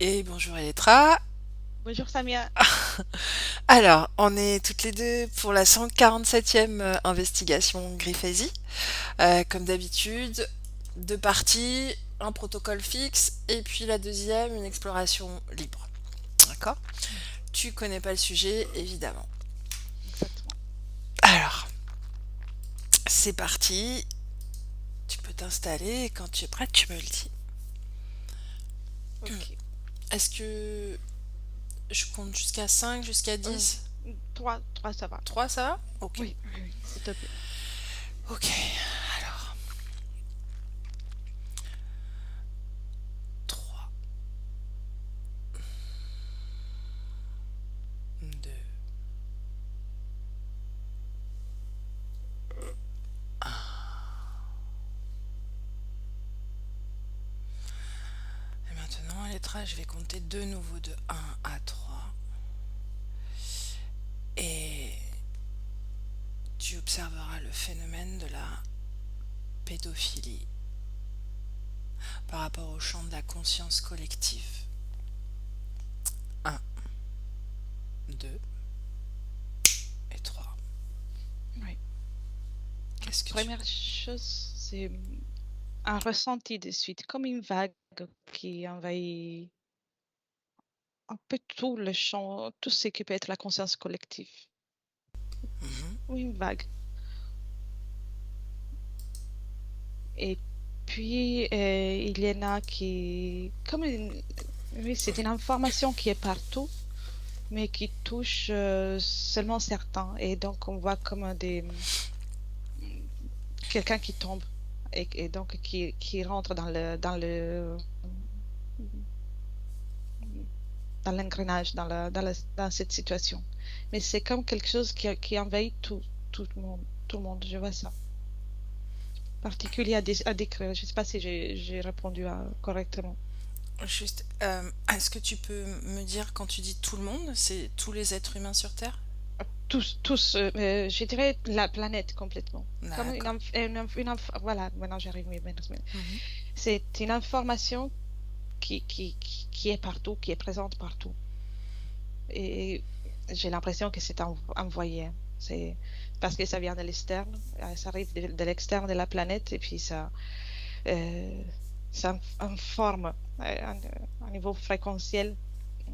Et bonjour Elettra. Bonjour Samia. Alors, on est toutes les deux pour la 147e investigation Griffesi. Comme d'habitude, deux parties, un protocole fixe, et puis la deuxième, une exploration libre. D'accord? Tu connais pas le sujet, évidemment. Exactement. Alors, c'est parti. Tu peux t'installer et quand tu es prête, tu me le dis. Ok. Est-ce que je compte jusqu'à 5, jusqu'à Euh, 10? trois, ça va. 3, ça va? Ok. Oui, oui, oui, s'il te plaît. Ok. Alors, 3, 2. Et maintenant, à lettrage, je vais compter de nouveau de 1 à 3. Et tu observeras le phénomène de la pédophilie par rapport au champ de la conscience collective. Un, 2 et 3. Oui. Qu'est-ce que tu... Première chose, c'est un ressenti de suite, comme une vague qui envahit un peu tout le champ, tout ce qui peut être la conscience collective. Mhm. Ou une vague. Et puis, il y en a qui, oui, c'est une information qui est partout, mais qui touche seulement certains. Et donc, on voit comme quelqu'un qui tombe et donc qui rentre dans l'engrenage, dans cette situation. Mais c'est comme quelque chose qui envahit tout le monde. Je vois ça. Particulier à décrire. Je ne sais pas si j'ai répondu correctement. Juste, est-ce que tu peux me dire quand tu dis tout le monde, c'est tous les êtres humains sur Terre? Tous, je dirais la planète complètement. Comme D'accord. voilà, maintenant j'arrive. Oui, Mhm. c'est une information qui est partout, qui est présente partout. Et j'ai l'impression que c'est envoyé. C'est parce que ça vient de l'externe, ça arrive de l'externe de la planète et puis euh, ça informe à un niveau fréquentiel euh,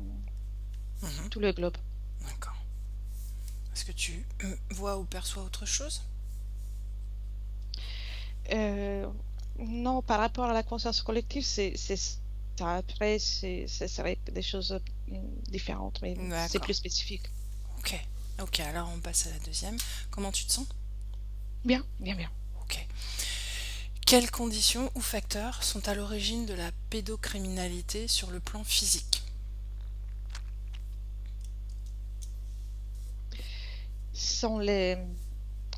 Mhm. tout le globe. D'accord. Est-ce que tu vois ou perçois autre chose? Euh, non, par rapport à la conscience collective, c'est ça. Après, ça serait des choses différentes, mais c'est D'accord. plus spécifique. Ok. Ok, alors on passe à la deuxième. Comment tu te sens? Bien, bien, bien. Ok. Quelles conditions ou facteurs sont à l'origine de la pédocriminalité sur le plan physique? Sont les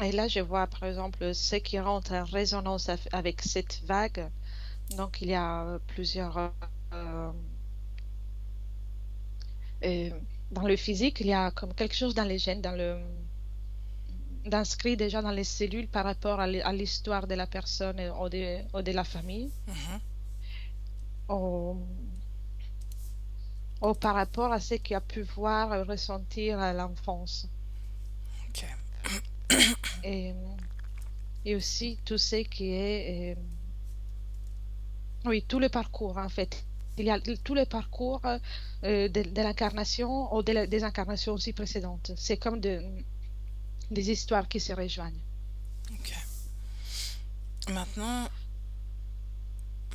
Et là, je vois par exemple ce qui rentre en résonance avec cette vague. Donc, il y a plusieurs. Euh, euh, dans le physique, il y a comme quelque chose dans les gènes, d'inscrit déjà dans les cellules par rapport à l'histoire de la personne ou de la famille, Mhm. ou, ou par rapport à ce qu'il a pu voir, ressentir à l'enfance. Ok. Et, et aussi tout ce qui est oui, tout le parcours, en fait. Il y a tout le parcours de l'incarnation ou des incarnations aussi précédentes. C'est comme des histoires qui se rejoignent. Ok. Maintenant,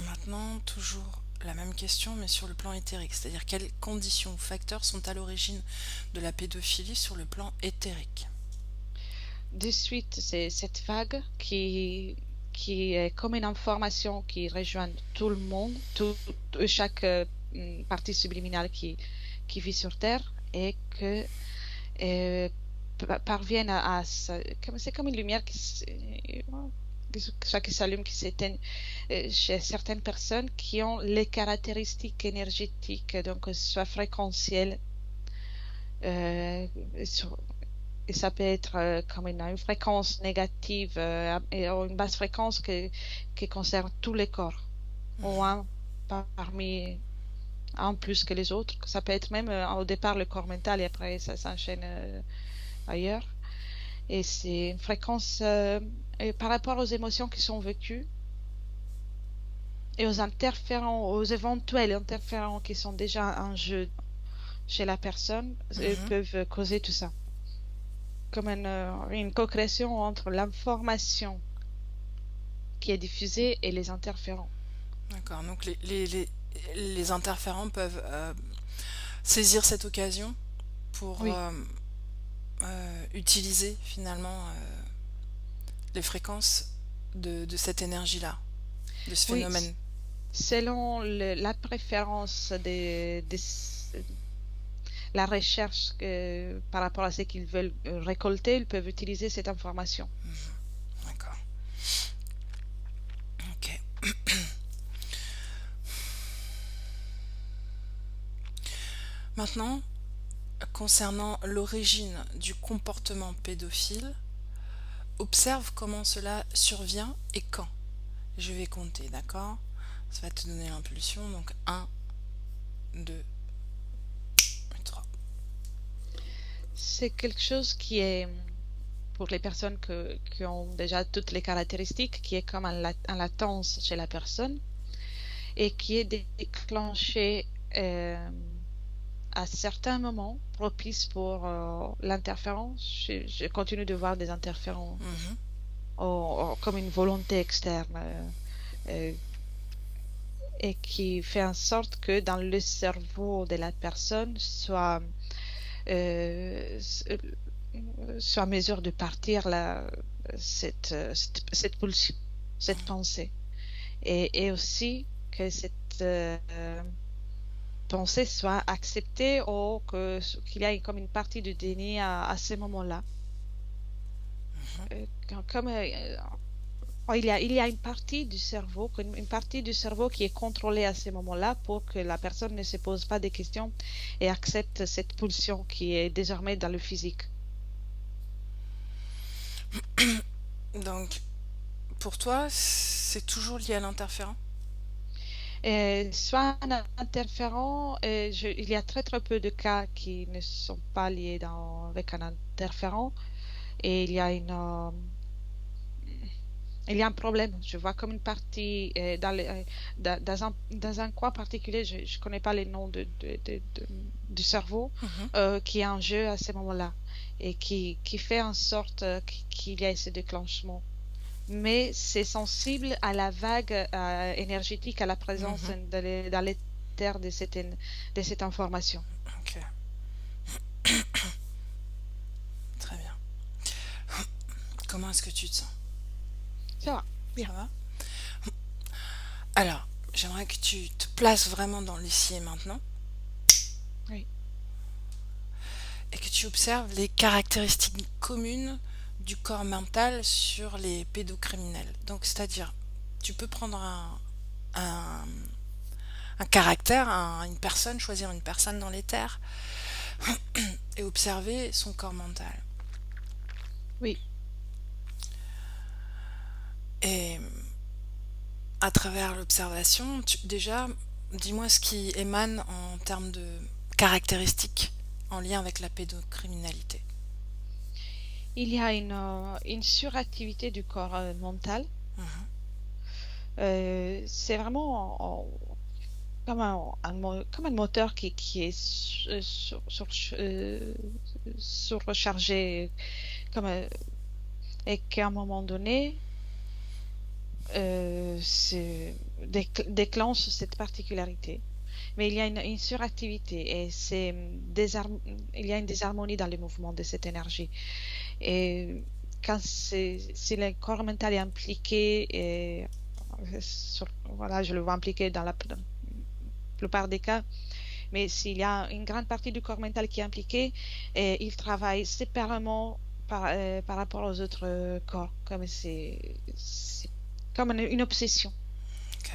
maintenant, toujours la même question, mais sur le plan éthérique. C'est-à-dire quelles conditions ou facteurs sont à l'origine de la pédophilie sur le plan éthérique? De suite, c'est cette vague qui est comme une information qui rejoint tout le monde, chaque partie subliminale qui vit sur Terre et que euh, parviennent c'est comme une lumière qui s'allume, qui s'éteint chez certaines personnes qui ont les caractéristiques énergétiques, donc soit fréquentielles, euh, sur- et ça peut être comme une fréquence négative ou une basse fréquence qui concerne tous les corps, ou un parmi. un plus que les autres. Ça peut être même au départ le corps mental et après ça s'enchaîne ailleurs. Et c'est une fréquence et par rapport aux émotions qui sont vécues et aux interférents, aux éventuels interférents qui sont déjà en jeu chez la personne, Mhm. peuvent causer tout ça. Comme une co-création entre l'information qui est diffusée et les interférents. D'accord. Donc les interférents peuvent saisir cette occasion pour Oui, utiliser finalement les fréquences de cette énergie-là, de ce oui, phénomène. selon la préférence la recherche par rapport à ce qu'ils veulent récolter, ils peuvent utiliser cette information. D'accord. Ok. Maintenant, concernant l'origine du comportement pédophile, observe comment cela survient et quand. Je vais compter, d'accord? Ça va te donner l'impulsion. Donc un, 2, 3. C'est quelque chose qui est, pour les personnes qui ont déjà toutes les caractéristiques, qui est comme en latence chez la personne et qui est déclenché à certains moments propices pour l'interférence. Je continue de voir des interférents Mhm. comme une volonté externe euh, et qui fait en sorte que dans le cerveau de la personne euh, soit à mesure de partir cette pulsion, cette pensée. Et aussi que cette pensée soit acceptée ou qu'il y ait comme une partie de déni à ce moment-là. Comme il y a une partie du cerveau, une partie du cerveau qui est contrôlée à ce moment-là pour que la personne ne se pose pas de questions et accepte cette pulsion qui est désormais dans le physique. Donc, pour toi, c'est toujours lié à l'interférent? Soit un interférent, il y a très très peu de cas qui ne sont pas liés avec un interférent et il y a un problème. Je vois comme une partie dans un coin particulier, je ne connais pas les noms du cerveau, Mhm. qui est en jeu à ce moment-là et qui fait en sorte qu'il y ait ce déclenchement. Mais c'est sensible à la vague énergétique, à la présence Mhm. dans l'éther de cette information. Ok, très bien. Comment est-ce que tu te sens? Ça va, bien. Ça va? Alors, j'aimerais que tu te places vraiment dans l'ici et maintenant Oui, et que tu observes les caractéristiques communes du corps mental sur les pédocriminels. Donc, c'est-à-dire, tu peux prendre un, un caractère, une personne, choisir une personne dans les terres et observer son corps mental. oui. Et à travers l'observation, déjà, dis-moi ce qui émane en termes de caractéristiques en lien avec la pédocriminalité. Il y a une suractivité du corps mental. Mhm. C'est vraiment comme un moteur qui est surchargé, comme, et qu'à un moment donné, déclenche cette particularité. Mais il y a une suractivité et il y a une désharmonie dans les mouvements de cette énergie. Et si le corps mental est impliqué, voilà, je le vois impliqué dans la plupart des cas, mais s'il y a une grande partie du corps mental qui est impliquée, il travaille séparément par rapport aux autres corps, comme c'est comme une obsession. Ok.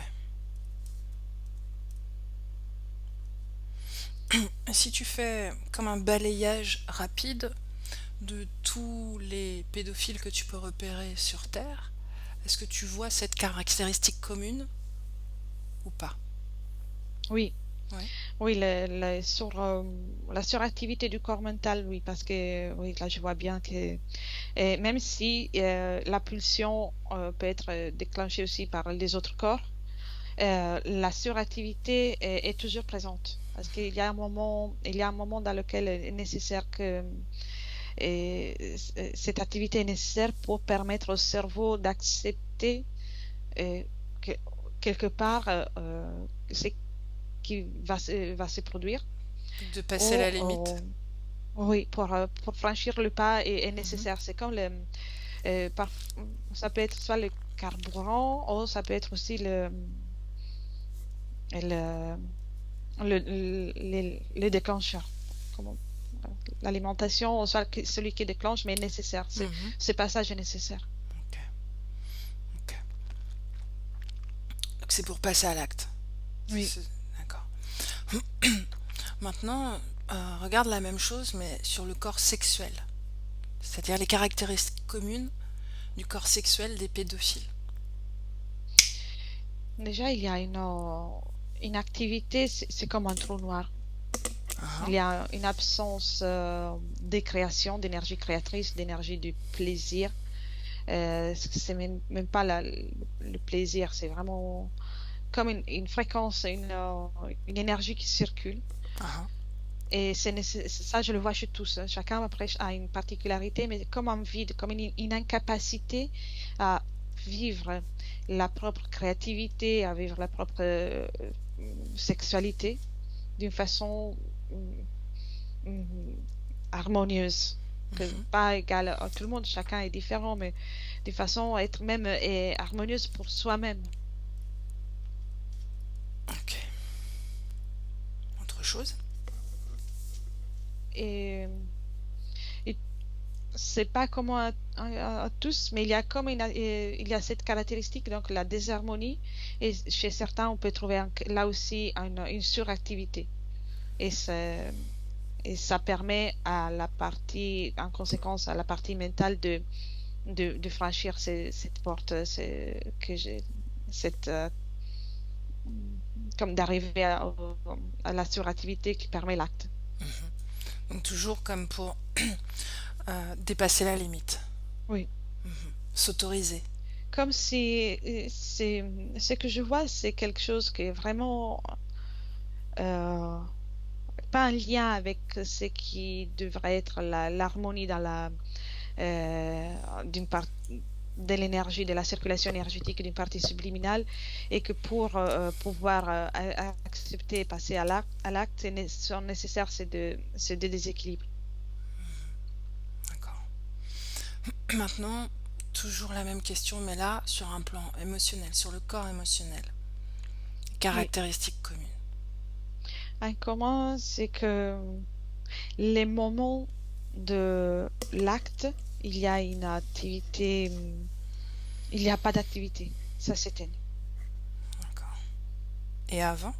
Et si tu fais comme un balayage rapide de tous les pédophiles que tu peux repérer sur Terre, est-ce que tu vois cette caractéristique commune ou pas? Oui, Ouais. Oui, la suractivité du corps mental, oui, parce que oui, là je vois bien que même si la pulsion peut être déclenchée aussi par les autres corps, la suractivité est toujours présente. Parce qu'il y a un moment, il y a un moment dans lequel il est nécessaire que cette activité est nécessaire pour permettre au cerveau d'accepter euh, que quelque part ce qui va se produire De passer ou la limite. oui, pour franchir le pas est Mhm. nécessaire. C'est comme euh, par- ça peut être soit le carburant ou ça peut être aussi le, le déclencheur. Comment- L'alimentation, soit celui qui déclenche, mais nécessaire. Mhm. Ce passage est nécessaire. Ok, ok. Donc c'est pour passer à l'acte. Oui. D'accord. Maintenant, regarde la même chose, mais sur le corps sexuel. C'est-à-dire les caractéristiques communes du corps sexuel des pédophiles. Déjà, il y a une activité, c'est comme un trou noir. Il Uhum. y a une absence de création, d'énergie créatrice, d'énergie du plaisir. C'est même pas le plaisir, c'est vraiment comme une fréquence, une énergie qui circule. Uhum. Et ça, je le vois chez tous, hein. Chacun après a une particularité, mais comme un vide, comme une incapacité à vivre la propre créativité, à vivre la propre sexualité d'une façon mm, harmonieuse, que Mhm. pas égale à tout le monde, chacun est différent, mais de façon à être même harmonieuse pour soi-même. Ok. Autre chose? Et, et c'est pas commun à tous, mais il y a comme il y a cette caractéristique, donc la désharmonie, et chez certains, on peut trouver là aussi une suractivité. Et, et ça permet à la partie, en conséquence, à la partie mentale de franchir cette porte, cette, comme d'arriver à la suractivité qui permet l'acte. Donc toujours comme pour dépasser la limite, Oui. s'autoriser. Comme si ce que je vois, c'est quelque chose qui est vraiment euh, pas un lien avec ce qui devrait être l'harmonie dans d'une part de l'énergie, de la circulation énergétique d'une partie subliminale, et que pour pouvoir accepter et passer à l'acte, sont nécessaires ces deux déséquilibres. D'accord. Maintenant, toujours la même question, mais là sur un plan émotionnel, sur le corps émotionnel. Oui. Caractéristiques communes. Un commun, c'est que les moments de l'acte, il y a une activité, il n'y a pas d'activité. Ça s'éteint. D'accord. Et avant?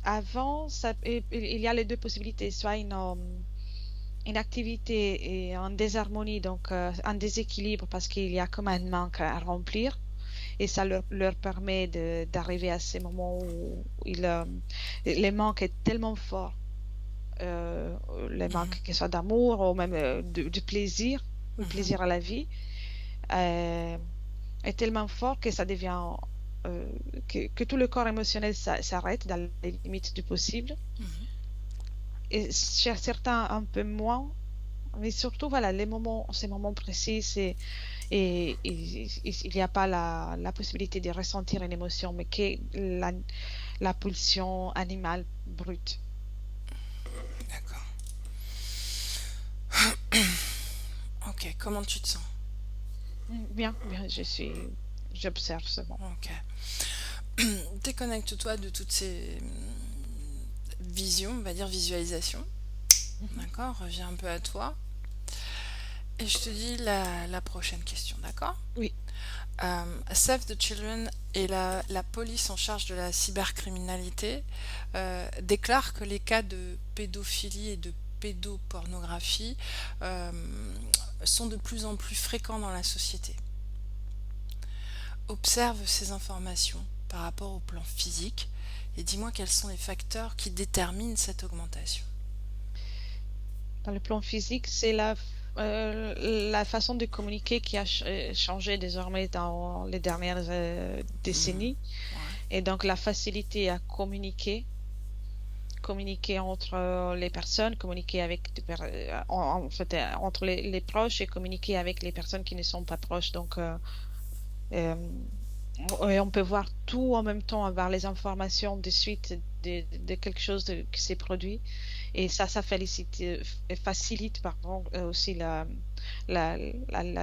Avant, il y a les deux possibilités, soit une activité est en désharmonie, donc en déséquilibre parce qu'il y a comme un manque à remplir, et ça leur permet d'arriver à ces moments où le manque est tellement fort, euh, le Mhm. manque que ce soit d'amour ou même du plaisir, le Mhm. plaisir à la vie, euh, est tellement fort que ça devient, euh, que tout le corps émotionnel s'arrête dans les limites du possible. Mhm. Et chez certains un peu moins, mais surtout, voilà, ces moments précis, et il n'y a pas la possibilité de ressentir une émotion, mais que la pulsion animale brute. D'accord. Ok, comment tu te sens? Bien, bien, j'observe seulement. Ok. Déconnecte-toi de toutes ces visions, on va dire visualisations. Mhm. D'accord? Reviens un peu à toi. Et je te dis la prochaine question, d'accord? Oui, Save the Children et la police en charge de la cybercriminalité déclarent que les cas de pédophilie et de pédopornographie euh, sont de plus en plus fréquents dans la société. Observe ces informations par rapport au plan physique Et dis-moi quels sont les facteurs qui déterminent cette augmentation. Dans le plan physique, c'est la façon de communiquer qui a changé désormais dans les dernières décennies. Ouais. Et donc la facilité à communiquer entre les personnes, communiquer avec en fait entre les proches et communiquer avec les personnes qui ne sont pas proches. Donc euh, et on peut voir tout en même temps, avoir les informations de suite de quelque chose qui s'est produit. Et ça facilite pardon, aussi la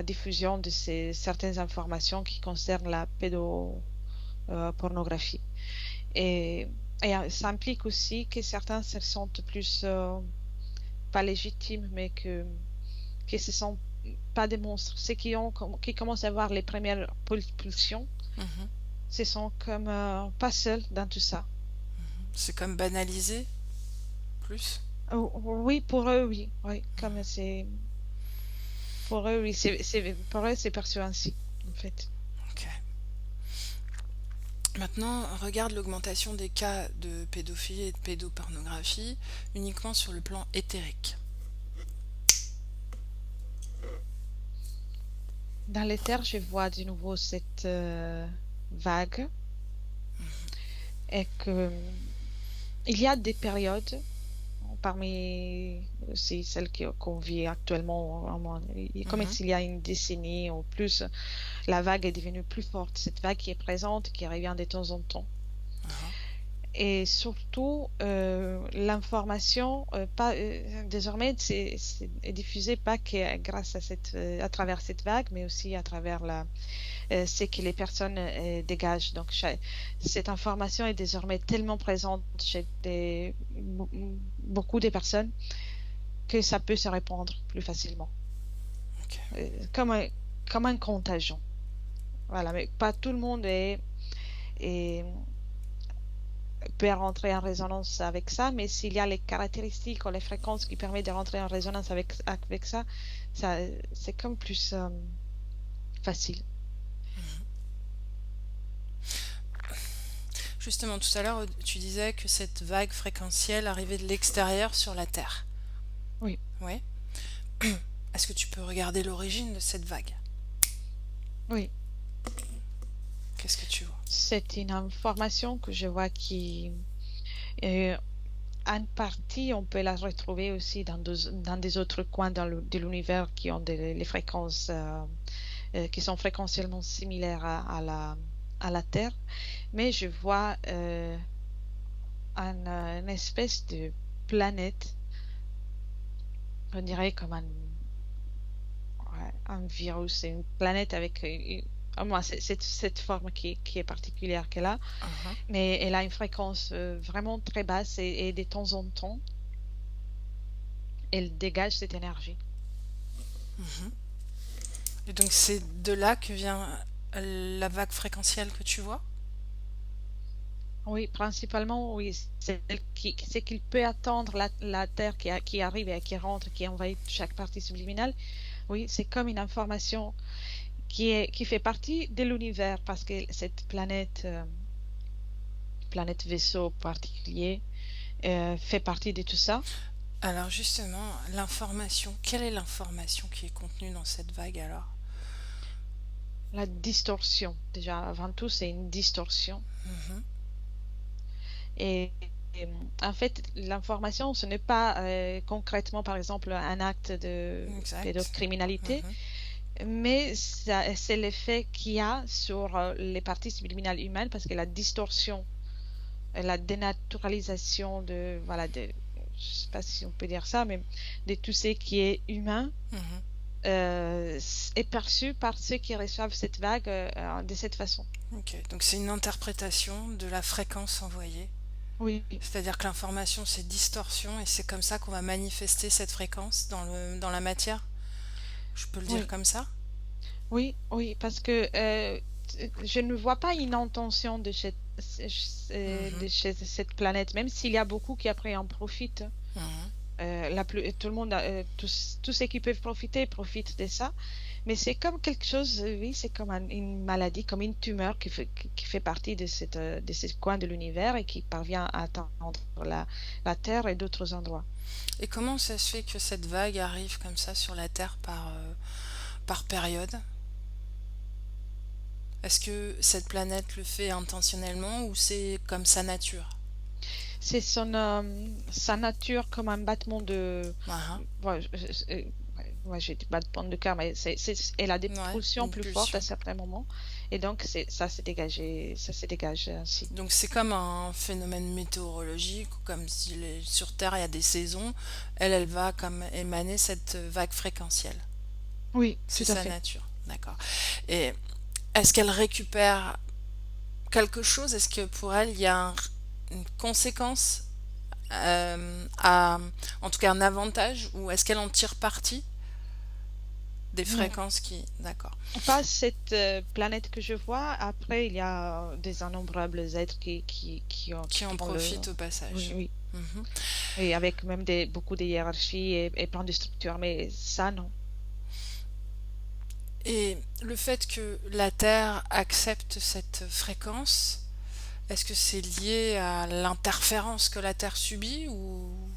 diffusion de certaines informations qui concernent la pédopornographie. Et, et ça implique aussi que certains se sentent plus, pas légitimes, mais que se sentent pas des monstres. Ceux qui commencent à avoir les premières pulsions, Mhm. se sentent comme pas seuls dans tout ça. C'est comme banalisé, plus. Oui, pour eux, oui. Oui, comme c'est... Pour eux, oui, pour eux, c'est perçu ainsi, en fait. Ok. Maintenant, regarde l'augmentation des cas de pédophilie et de pédopornographie uniquement sur le plan éthérique. Dans les terres, je vois de nouveau cette vague et que il y a des périodes parmi aussi celles qu'on vit actuellement, comme Mhm. s'il y a une décennie ou plus, la vague est devenue plus forte. Cette vague qui est présente, qui revient de temps en temps. Ah. Et surtout, l'information, pas, désormais, est diffusée pas que grâce à travers cette vague, mais aussi à travers ce que les personnes dégagent. Donc, cette information est désormais tellement présente chez beaucoup de personnes que ça peut se répandre plus facilement, Ok. Euh, comme un, comme un contagion. Voilà, mais pas tout le monde est peut rentrer en résonance avec ça, mais s'il y a les caractéristiques ou les fréquences qui permettent de rentrer en résonance avec ça, c'est comme plus facile. Justement, tout à l'heure, tu disais que cette vague fréquentielle arrivait de l'extérieur sur la Terre. Oui, Ouais. Est-ce que tu peux regarder l'origine de cette vague? oui. Qu'est-ce que tu vois? C'est une information que je vois qui, euh, en partie, on peut la retrouver aussi dans des autres coins de l'univers qui ont les fréquences qui sont fréquentiellement similaires à la Terre. Mais je vois une espèce de planète, on dirait comme un virus, c'est une planète avec moi, c'est cette forme qui est particulière qu'elle a, Mhm. mais elle a une fréquence vraiment très basse et de temps en temps, elle dégage cette énergie. Et donc c'est de là que vient la vague fréquentielle que tu vois? Oui, principalement, oui, c'est qu'il peut attendre la Terre qui arrive et qui rentre, qui envahit chaque partie subliminale. Oui, c'est comme une information qui fait partie de l'univers parce que cette planète vaisseau particulier, fait partie de tout ça. Alors justement, l'information, quelle est l'information qui est contenue dans cette vague alors? La distorsion, déjà, avant tout, c'est une distorsion. Mhm. Et, et, en fait, l'information, ce n'est pas concrètement, par exemple, un acte de Exact. pédocriminalité, Mhm. mais c'est l'effet qu'il y a sur les parties subliminales humaines parce que la distorsion, la dénaturalisation voilà, je sais pas si on peut dire ça, mais de tout ce qui est humain Mhm. est perçu par ceux qui reçoivent cette vague de cette façon. Ok, donc c'est une interprétation de la fréquence envoyée. Oui, C'est-à-dire que l'information c'est distorsion et c'est comme ça qu'on va manifester cette fréquence dans la matière. Je peux le dire oui, comme ça? oui, oui, parce que je ne vois pas une intention Mhm. de chez cette planète, même s'il y a beaucoup qui après en profitent. Mhm. Tout le monde, tous ceux qui peuvent profiter profitent de ça. Mais c'est comme quelque chose, oui, c'est comme une maladie, comme une tumeur qui fait partie de ce coin de l'univers et qui parvient à atteindre la Terre et d'autres endroits. Et comment ça se fait que cette vague arrive comme ça sur la Terre par période? Est-ce que cette planète le fait intentionnellement ou c'est comme sa nature? C'est sa nature comme un battement de... Ah, Ouais, ouais, j'ai dit battement de cœur, mais elle a des ah. Ouais, pulsions une plus fortes pulsion. à certains moments. Et donc, ça s'est dégagé ainsi. Donc c'est comme un phénomène météorologique, comme si sur Terre il y a des saisons, elle va comme émaner cette vague fréquentielle. Oui, C'est tout à sa fait. nature, d'accord. Et est-ce qu'elle récupère quelque chose? Est-ce que pour elle il y a une conséquence, en tout cas un avantage, ou est-ce qu'elle en tire parti des Non, fréquences qui... D'accord. pas cette planète que je vois. Après, il y a des innombrables êtres Qui qui en ont le... profitent au Oui, passage. oui. Mhm. Et avec même beaucoup de hiérarchies et plein de structures. Mais ça, non. Et le fait que la Terre accepte cette fréquence, est-ce que c'est lié à l'interférence que la Terre subit ou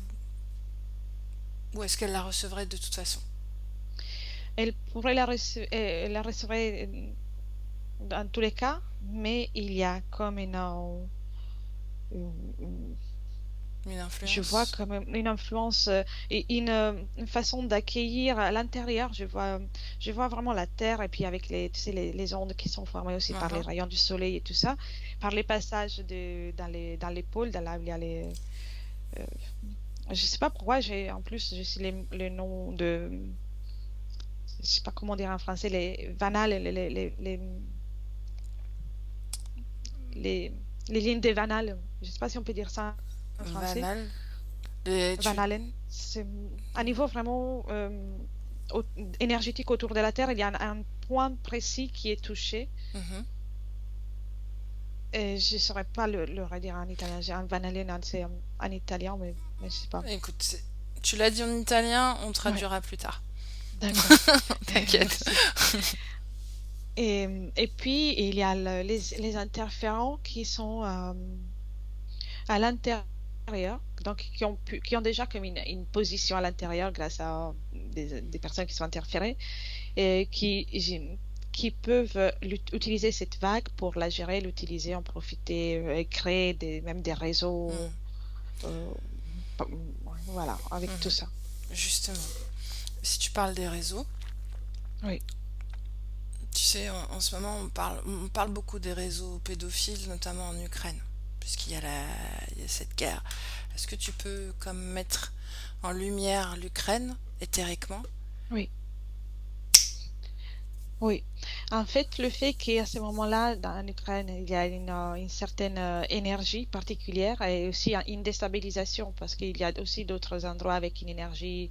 est-ce qu'elle la recevrait de toute façon? Elle pourrait elle la recevrait dans tous les cas, mais il y a comme une- Une je vois influence? comme une influence et une façon d'accueillir à l'intérieur. Je vois vraiment la Terre et puis avec tu sais, les ondes qui sont formées aussi par les Mhm. rayons du soleil et tout ça, par les passages dans les pôles, dans là où il y a euh, je sais pas pourquoi en plus, je sais les noms je sais pas comment dire en français, les vanales, les, les lignes des vanales. Je sais pas si on peut dire ça en français. Vanal? Et Van Allen, c'est un niveau vraiment au- énergétique autour de la Terre. Il y a un point précis qui est touché. Mhm. Et je ne saurais pas le redire en italien. J'ai un Van Allen en italien, mais je sais pas. Écoute, tu l'as dit en italien, on Ouais, traduira plus tard. d'accord. T'inquiète. Merci. Et puis, il y a les interférents qui sont à l'intérieur, donc qui ont déjà comme une position à l'intérieur grâce à des personnes qui sont interférées et qui peuvent utiliser cette vague pour la gérer, l'utiliser, en profiter et créer même des réseaux, Hmm. euh, pa- voilà, avec tout ça. Justement, si tu parles des réseaux, Oui, tu sais, en ce moment, on parle beaucoup des réseaux pédophiles, notamment en Ukraine, puisqu'il y a il y a cette guerre. Est-ce que tu peux comme mettre en lumière l'Ukraine, éthériquement? oui, oui. En fait, le fait qu'à ce moment-là, en Ukraine, il y a une certaine énergie particulière et aussi une déstabilisation parce qu'il y a aussi d'autres endroits avec une énergie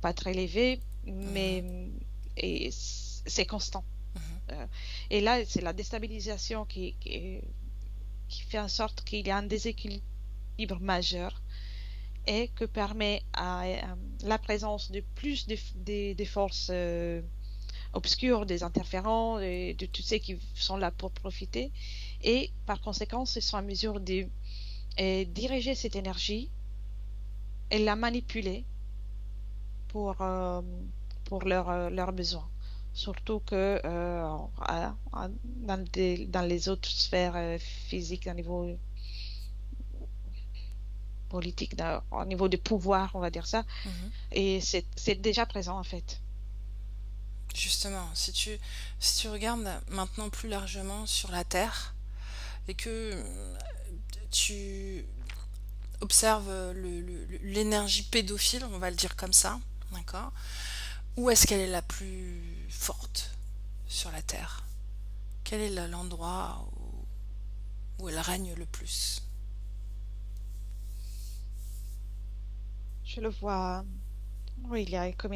pas très élevée, mais et c'est constant. Euh, et là, c'est la déstabilisation qui fait en sorte qu'il y a un déséquilibre majeur et que permet à la présence de plus des forces obscures, des interférents, et de tous ceux qui sont là pour profiter. Et par conséquent, ils sont en mesure de diriger cette énergie et la manipuler pour, euh, pour leurs besoins. Surtout que dans les autres sphères physiques, au niveau politique, au niveau du pouvoir, on va dire ça, Mhm. et c'est déjà présent en fait. Justement, si tu regardes maintenant plus largement sur la Terre et que tu observes l'énergie pédophile, on va le dire comme ça, d'accord? Où est-ce qu'elle est la plus forte sur la Terre? Quel est l'endroit où elle règne le plus? Je le vois, oui, il y a comme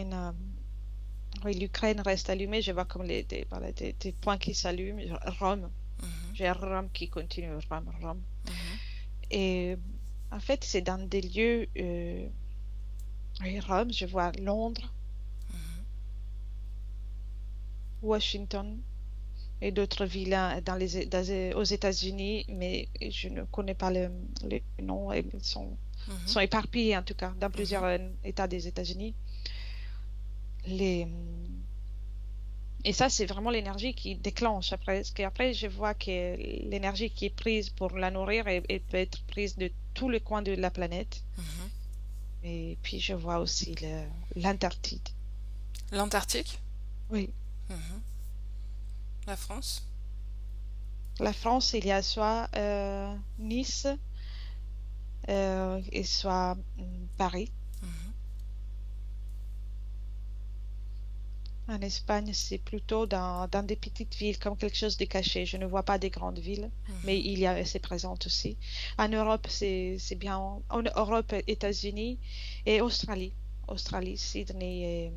oui, l'Ukraine reste allumée, je vois comme voilà, des points qui s'allument. Rome, Mhm, j'ai Rome qui continue, Rome, Rome. mhm, Et en fait, c'est dans des lieux. Oui, Rome, je vois Londres, Washington et d'autres villes hein, aux États-Unis, mais je ne connais pas les noms. Ils sont éparpillés en tout cas dans plusieurs Mhm. États des États-Unis. Les, et ça, c'est vraiment l'énergie qui déclenche après. Parce qu'après, je vois que l'énergie qui est prise pour la nourrir, elle peut être prise de tous les coins de la planète. Mhm. Et puis, je vois aussi l'Antarctique. L'Antarctique? Oui. Mhm. La France? La France, il y a soit Nice et soit Paris. Mhm. En Espagne, c'est plutôt dans des petites villes, comme quelque chose de caché. Je ne vois pas des grandes villes, mais Mhm. c'est présent aussi. En Europe, c'est bien. En Europe, États-Unis et Australie. Australie, Sydney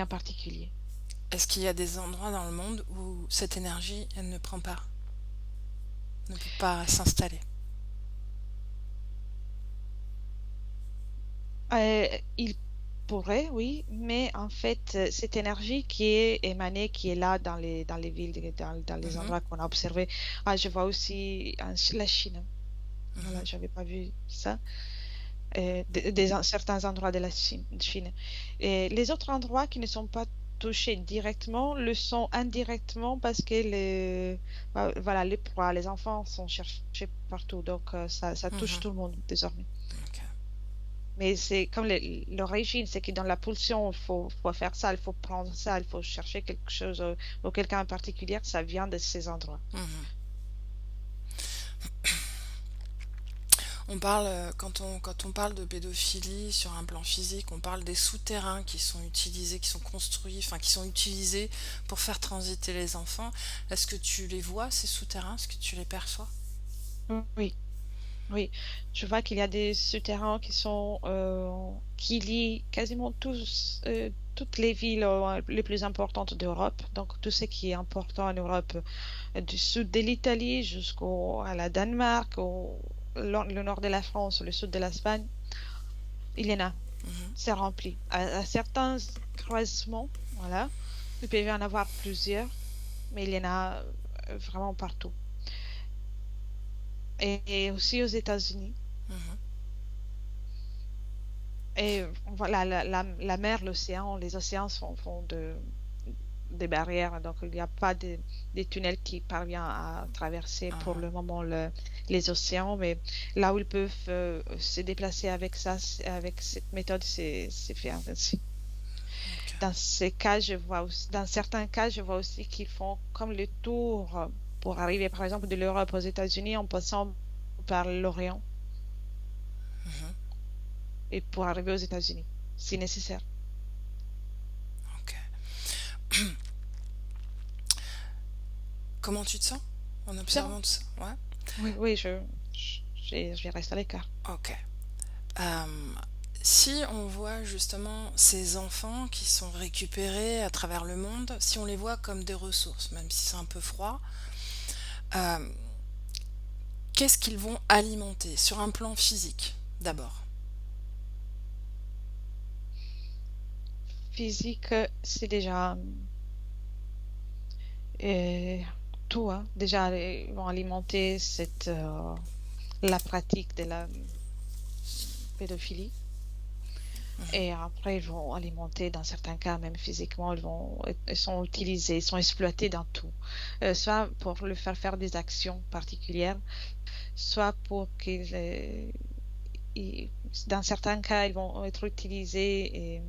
en particulier. Est-ce qu'il y a des endroits dans le monde où cette énergie, elle ne prend pas, ne peut pas s'installer? Il pourrait, oui, mais en fait, cette énergie qui est émanée, qui est là dans les villes, dans les Mhm. endroits qu'on a observés. Ah, je vois aussi la Chine. Voilà, Mhm. j'avais pas vu ça. Certains endroits de la Chine. Et les autres endroits qui ne sont pas touchés directement le sont indirectement parce que voilà, les proies, les enfants sont cherchés partout. Donc, ça touche Mhm. tout le monde désormais. Ok. Mais c'est comme l'origine, c'est que dans la pulsion, faut faire ça, il faut prendre ça, il faut chercher quelque chose ou quelqu'un en particulier, ça vient de ces endroits. Mhm. On parle, quand on parle de pédophilie sur un plan physique, on parle des souterrains qui sont utilisés, qui sont construits, enfin qui sont utilisés pour faire transiter les enfants. Est-ce que tu les vois, ces souterrains? Est-ce que tu les perçois? Oui. Oui, je vois qu'il y a des souterrains qui lient quasiment toutes les villes les plus importantes d'Europe. Donc tout ce qui est important en Europe, du sud de l'Italie jusqu'à la Danemark, le nord de la France, le sud de l'Espagne, il y en a. Mhm. C'est rempli. À certains croisements, voilà, il peut y en avoir plusieurs, mais il y en a vraiment partout. Et aussi aux États-Unis. Mhm. Et voilà, la mer, l'océan, les océans font des barrières, donc il n'y a pas des tunnels qui parviennent à traverser pour Ah, le moment les océans, mais là où ils peuvent se déplacer avec ça, avec cette méthode, c'est fait ainsi. ok. Dans certains cas, je vois aussi qu'ils font comme le tour pour arriver, par exemple, de l'Europe aux États-Unis en passant par l'Orient Mhm. et pour arriver aux États-Unis, si nécessaire. Ok. Comment tu te sens en Ça va. observant tout ça? Ouais. Oui, oui, je reste à l'écart. Ok. Euh, Si on voit justement ces enfants qui sont récupérés à travers le monde, si on les voit comme des ressources, même si c'est un peu froid, euh, qu'est-ce qu'ils vont alimenter sur un plan physique d'abord? Physique, c'est déjà euh, tout, hein. Déjà, ils vont alimenter la pratique de la pédophilie. Et après, ils vont alimenter, dans certains cas, même physiquement, ils sont utilisés, ils sont exploités dans tout. Soit pour le faire faire des actions particulières, soit pour ils- dans certains cas, ils vont être utilisés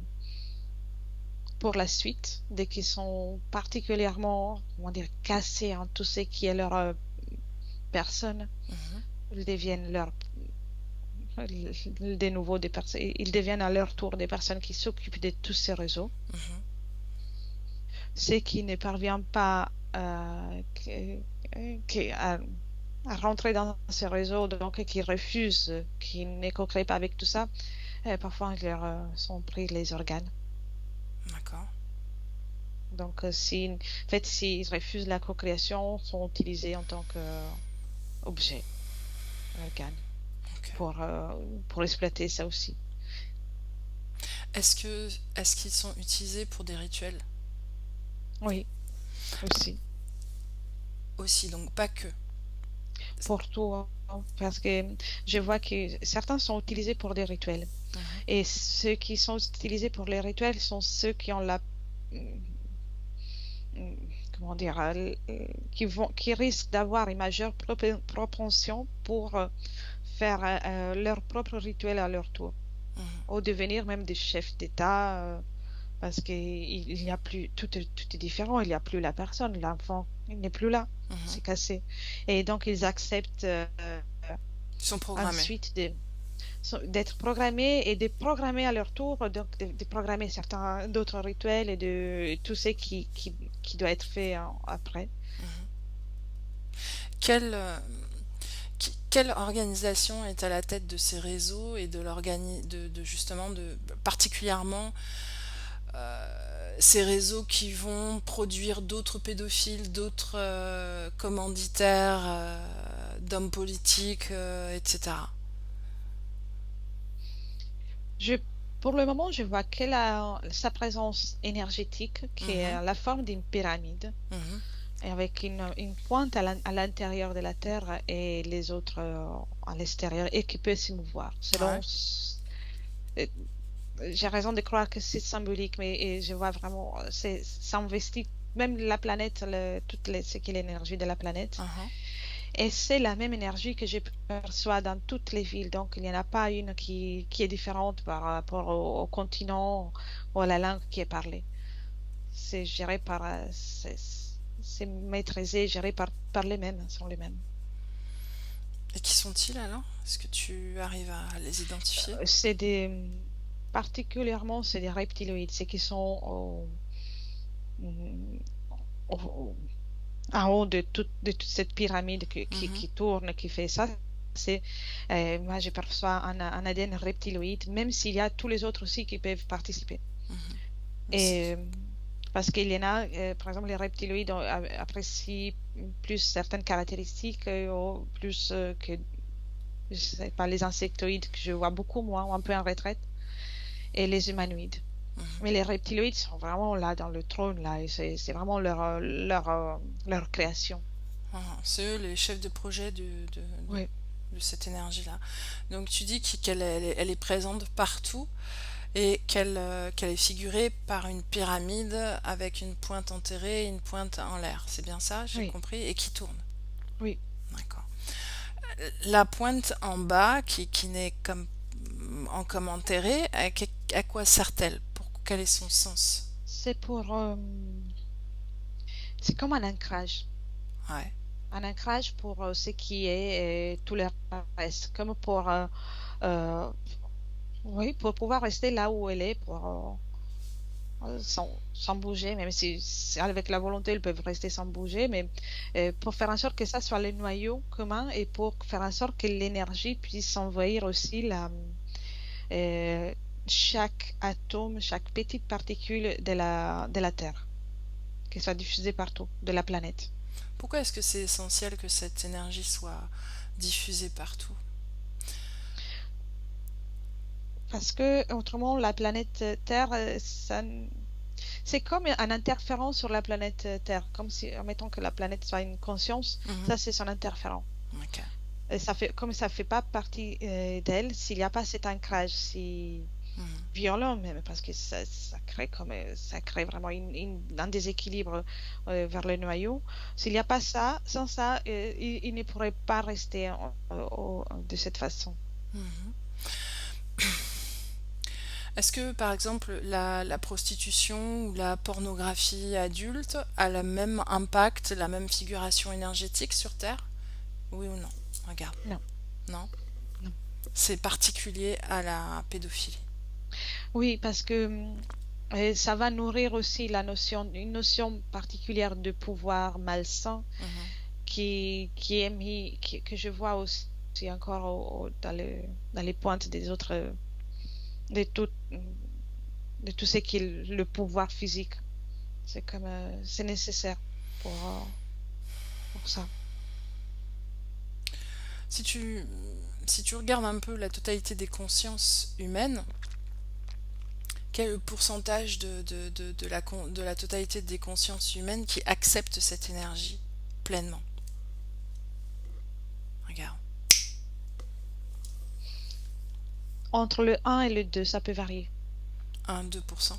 pour la suite, dès qu'ils sont particulièrement, comment dire, cassés en tout ce qui est leur personne, Mhm. ils deviennent de nouveau des personnes, ils deviennent à leur tour des personnes qui s'occupent de tous ces réseaux. Mhm. Ceux qui ne parviennent pas à rentrer dans ces réseaux, donc qui refusent, qui ne coopèrent pas avec tout ça, parfois ils leur sont pris les organes. D'accord. Donc, en fait, s'ils refusent la procréation, sont utilisés en tant qu'objet, organe. Ok. pour, euh, pour exploiter ça aussi. Est-ce qu'ils sont utilisés pour des rituels Oui, aussi. aussi, donc pas que. Pour tout, hein, parce que je vois que certains sont utilisés pour des rituels. Mhm, Et ceux qui sont utilisés pour les rituels sont ceux qui ont mm, comment dire, qui risquent d'avoir une majeure propension pour faire leur propre rituel à leur tour, mhm, ou devenir même des chefs d'État, parce qu'il n'y a plus, tout est différent, il n'y a plus la personne, l'enfant, il n'est plus là, mhm. c'est cassé. Et donc ils acceptent Ils sont programmés. ensuite d'être programmés et de programmer à leur tour, donc de programmer certains d'autres rituels et de tout ce qui doit être fait après. Mhm. Quelle, euh, quelle organisation est à la tête de ces réseaux et de justement de particulièrement ces réseaux qui vont produire d'autres pédophiles, d'autres commanditaires d'hommes politiques, etc. Je, pour le moment, je vois qu'elle a sa présence énergétique qui Mhm, est la forme d'une pyramide mhm, et avec une pointe à l'intérieur de la Terre et les autres à l'extérieur et qui peut se mouvoir selon. ouais. Euh, J'ai raison de croire que c'est symbolique, mais et je vois vraiment, ça investit même la planète, ce qui est l'énergie de la planète. Mhm. Et c'est la même énergie que je perçois dans toutes les villes. Donc, il n'y en a pas une qui est différente par rapport au continent ou à la langue qui est parlée. C'est géré par, c'est maîtrisé, géré par les mêmes, sont les mêmes. Et qui sont-ils alors? Est-ce que tu arrives à les identifier? C'est particulièrement, c'est des reptiloïdes, c'est qui sont au- en haut de toute cette pyramide Mhm, qui tourne, qui fait ça. C'est, moi, je perçois un ADN reptiloïde, même s'il y a tous les autres aussi qui peuvent participer. mhm. Mais Et parce qu'il y en a, par exemple, les reptiloïdes apprécient plus certaines caractéristiques, ou plus que, je sais pas, les insectoïdes que je vois beaucoup, moi, ou un peu en retraite, et les humanoïdes. mhm. Mais les reptiloïdes sont vraiment là dans le trône, là, et c'est vraiment leur création. Ah, c'est eux les chefs de projet Oui, de cette énergie-là. Donc tu dis elle est présente partout et qu'elle est figurée par une pyramide avec une pointe enterrée et une pointe en l'air. C'est bien ça, j'ai oui, compris, et qui tourne. oui. D'accord. La pointe en bas, qui n'est comme enterrée, à quoi sert-elle? Quel est son sens? C'est c'est comme un ancrage. Ouais. Un ancrage pour ce qui est tout le reste. Comme euh, oui, pour pouvoir rester là où elle est, sans bouger, même si avec la volonté, ils peuvent rester sans bouger, mais pour faire en sorte que ça soit le noyau commun et pour faire en sorte que l'énergie puisse envahir aussi euh, chaque atome, chaque petite particule de la Terre, qu'elle soit diffusée partout, de la planète. Pourquoi est-ce que c'est essentiel que cette énergie soit diffusée partout? Parce que autrement, la planète Terre, c'est comme un interférent sur la planète Terre, comme si, admettons que la planète soit une conscience, Mhm. ça c'est son interférent. Ok. Et ça fait, comme ça fait pas partie d'elle, s'il n'y a pas cet ancrage si Mhm. violent même, parce que ça crée ça crée vraiment un déséquilibre vers le noyau. S'il n'y a pas ça, sans ça, il ne pourrait pas rester de cette façon. Mhm. Est-ce que, par exemple, la prostitution ou la pornographie adulte a le même impact, la même figuration énergétique sur Terre? Oui ou non? Regarde. Non, Non? non. C'est particulier à la pédophilie. Oui, parce que ça va nourrir aussi une notion particulière de pouvoir malsain Mhm. qui est mis, que je vois aussi encore dans les pointes des autres, de tout, de tout ce qui est le pouvoir physique. C'est comme, c'est nécessaire pour, euh, pour ça. Si tu si tu regardes un peu la totalité des consciences humaines, quel est le pourcentage de la totalité des consciences humaines qui acceptent cette énergie pleinement? Regarde. Entre le 1 et le 2, ça peut varier. 1-2%.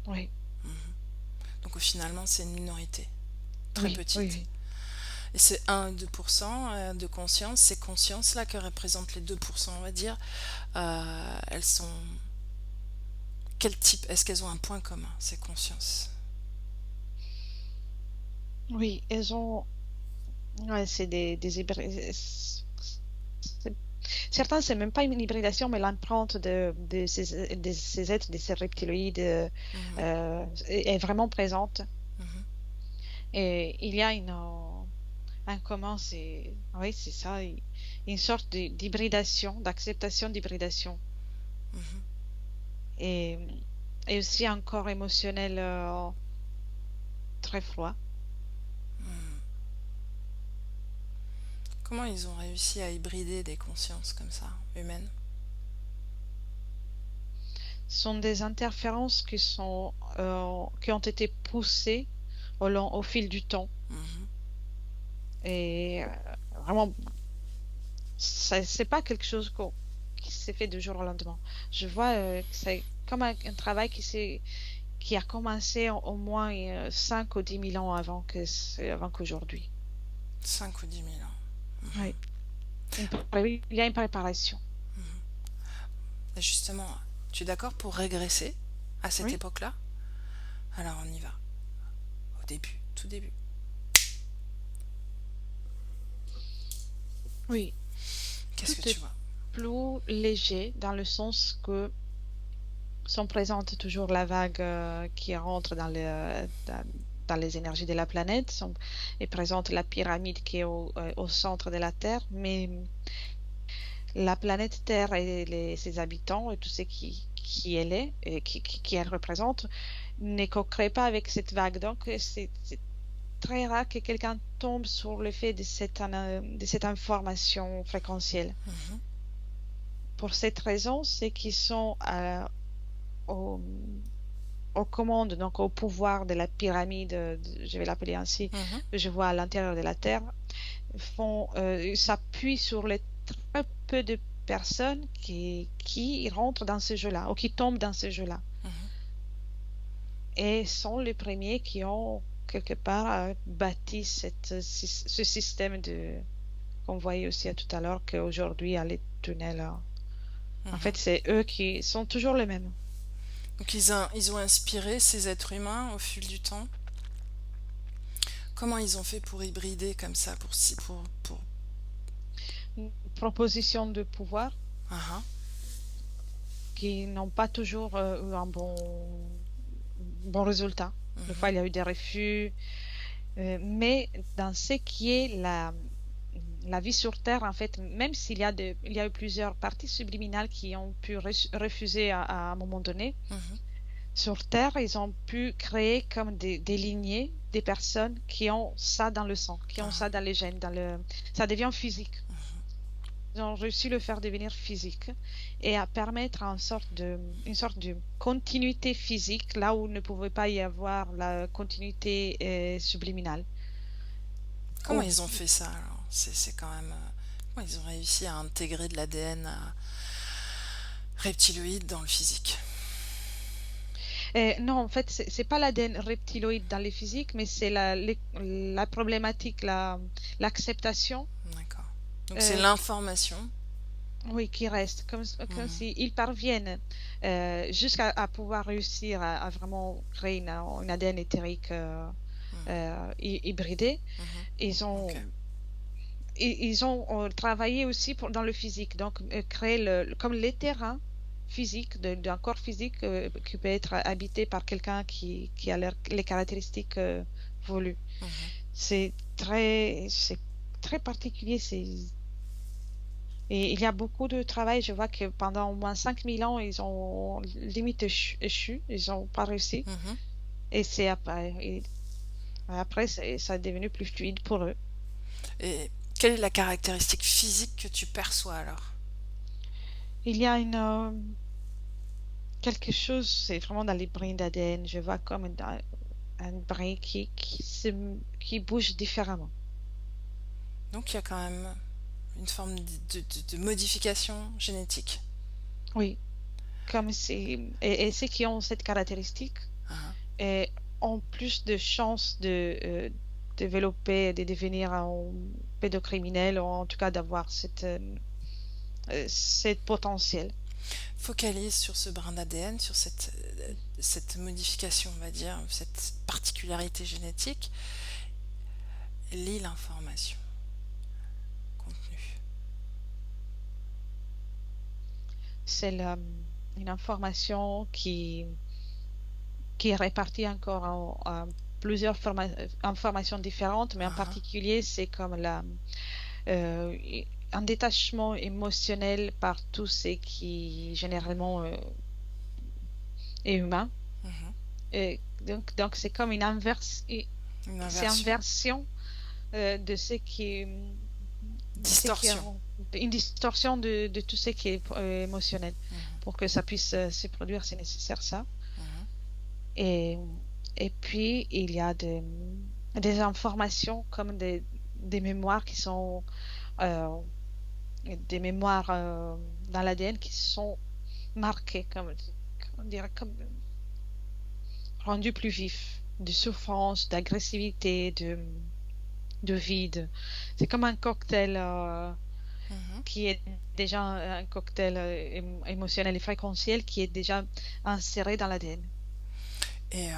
Oui, Donc finalement, c'est une minorité. Très oui, oui, petite. oui. Et ces 1-2% de conscience, ces consciences-là que représentent les 2%, on va dire, elles sont... Quel type? Est-ce qu'elles ont un point commun, ces consciences? Oui, elles ont... Ouais, c'est des certains, c'est même pas une hybridation, mais l'empreinte de ces êtres, de ces reptiloïdes, Mhm, est vraiment présente. mhm, Et il y a un commun, oui, c'est ça, une sorte d'hybridation, d'acceptation d'hybridation. mhm, Et, et aussi un corps émotionnel très froid. mhm. Comment ils ont réussi à hybrider des consciences comme ça, humaines? Ce sont des interférences qui ont été poussées au fil du temps. Mhm, Et vraiment, c'est pas quelque chose qui s'est fait du jour au lendemain. Je vois que c'est comme un travail qui a commencé au moins 5 ou 10 000 ans avant qu'aujourd'hui. 5 ou 10 000 ans. Oui. Il y a une préparation. Et justement, tu es d'accord pour régresser à cette Oui, époque-là? Alors on y va. Au début, tout début. oui. Qu'est-ce que Tout est tu vois? plus léger dans le sens que sont présentes toujours la vague qui rentre dans les énergies de la planète, est présente la pyramide qui est au centre de la Terre, mais la planète Terre et ses habitants et tout ce qui elle est et qui elle représente ne co-crée pas avec cette vague. Donc c'est très rare que quelqu'un tombe sur le fait de cette information fréquentielle. Mhm, Pour cette raison, c'est qu'ils sont au, aux commandes, donc au pouvoir de la pyramide, je vais l'appeler ainsi, mhm. que je vois à l'intérieur de la Terre, s'appuient sur les très peu de personnes qui rentrent dans ce jeu-là ou qui tombent dans ce jeu-là. Et sont les premiers qui ont quelque part bâti ce système qu'on voyait aussi tout à l'heure qu'aujourd'hui il y a les tunnels. En fait, c'est eux qui sont toujours les mêmes. Donc ils ont inspiré ces êtres humains au fil du temps. Comment ils ont fait pour hybrider comme ça, pour... Une proposition de pouvoir Ah, ah. qui n'ont pas toujours eu un bon résultat. Des fois, il y a eu des refus, mais dans ce qui est la vie sur Terre, en fait, même il y a eu plusieurs parties subliminales qui ont pu refuser à un moment donné, Mhm. sur Terre, ils ont pu créer comme des lignées, des personnes qui ont ça dans le sang, qui ont Ah, ça dans les gènes, ça devient physique. Ils ont réussi à le faire devenir physique et à permettre une sorte de continuité physique là où ne pouvait pas y avoir la continuité subliminale. comment Oh, ils ont fait ça alors? C'est quand même... comment ils ont réussi à intégrer de l'ADN reptiloïde dans le physique? non, en fait, c'est pas l'ADN reptiloïde dans les physiques, mais c'est la problématique, l'acceptation. D'accord. Donc c'est euh, l'information. Oui, qui reste, comme Mhm, s'ils parviennent jusqu'à à pouvoir réussir à vraiment créer une ADN éthérique hybridée. mhm. Ils Ok. ont, ils ont travaillé aussi dans le physique, donc créer comme les terrains physiques d'un corps physique qui peut être habité par quelqu'un qui a les caractéristiques voulues. Mhm. C'est très particulier. Et il y a beaucoup de travail. Je vois que pendant au moins 5000 ans, ils ont limite échu. Ils n'ont pas réussi. Mhm. Et après, ça est devenu plus fluide pour eux. Et quelle est la caractéristique physique que tu perçois alors? Il y a quelque chose, c'est vraiment dans les brins d'ADN, je vois comme un brin qui bouge différemment. Donc il y a quand même une forme de modification génétique. Oui, comme si, et ceux qui ont cette caractéristique Hein. et ont plus de chances de développer, de devenir un pédocriminel, ou en tout cas d'avoir cette potentiel. Focalise sur ce brin d'ADN, sur cette modification, on va dire, cette particularité génétique, lis l'information contenue. C'est une information qui est répartie encore en plusieurs informations différentes, mais en Hein. particulier, c'est comme euh, un détachement émotionnel par tout ce qui généralement est humain. Mhm. Donc c'est comme Une c'est inversion. inversion de ce qui est Distorsion. une distorsion de tout ce qui est émotionnel. Mhm. Pour que ça puisse se produire, c'est nécessaire ça. Mhm. Et, et puis, il y a des informations comme des mémoires qui sont euh, des mémoires dans l'ADN qui sont marquées on dirait comme rendues plus vifs, de souffrance, d'agressivité, de vide. C'est comme un cocktail Mhm. qui est déjà un cocktail émotionnel et fréquentiel qui est déjà inséré dans l'ADN. Et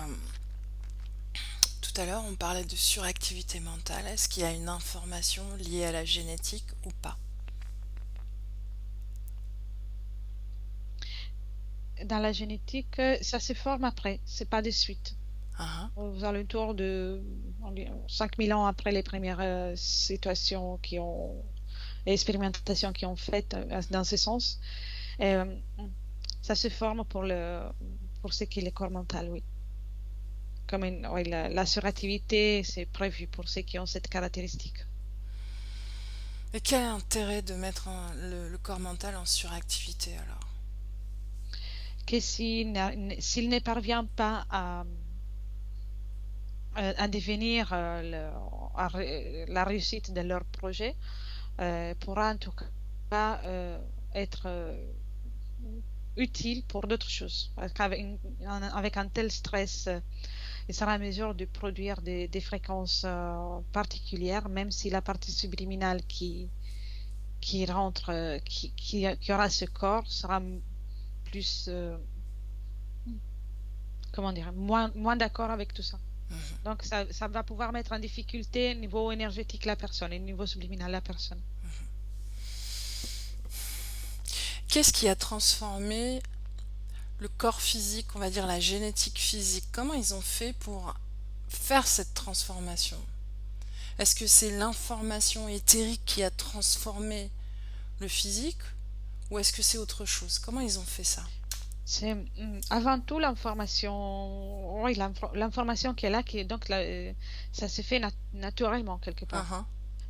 tout à l'heure, on parlait de suractivité mentale. Est-ce qu'il y a une information liée à la génétique ou pas? Dans la génétique, ça se forme après, c'est pas de suite. Hein. Aux alentours de 5000 ans après les premières situations expérimentations qui ont faites dans ce sens, euh, ça se forme pour ce qui est le corps mental, oui. Oui, la suractivité, c'est prévu pour ceux qui ont cette caractéristique. Et quel est l'intérêt de mettre le corps mental en suractivité alors? Que s'il ne parvient pas à devenir la réussite de leur projet, pourra en tout cas être utile pour d'autres choses. Parce avec un tel stress, il sera en mesure de produire des fréquences particulières, même si la partie subliminale qui rentre, qui aura ce corps sera plus, comment dire, moins d'accord avec tout ça. Mhm. Donc, ça va pouvoir mettre en difficulté au niveau énergétique la personne et au niveau subliminal la personne. Qu'est-ce qui a transformé le corps physique, on va dire la génétique physique? Comment ils ont fait pour faire cette transformation? Est-ce que c'est l'information éthérique qui a transformé le physique ou est-ce que c'est autre chose? Comment ils ont fait ça? C'est avant tout l'information, oui, l'information qui est là, donc ça se fait naturellement quelque part, Uhum.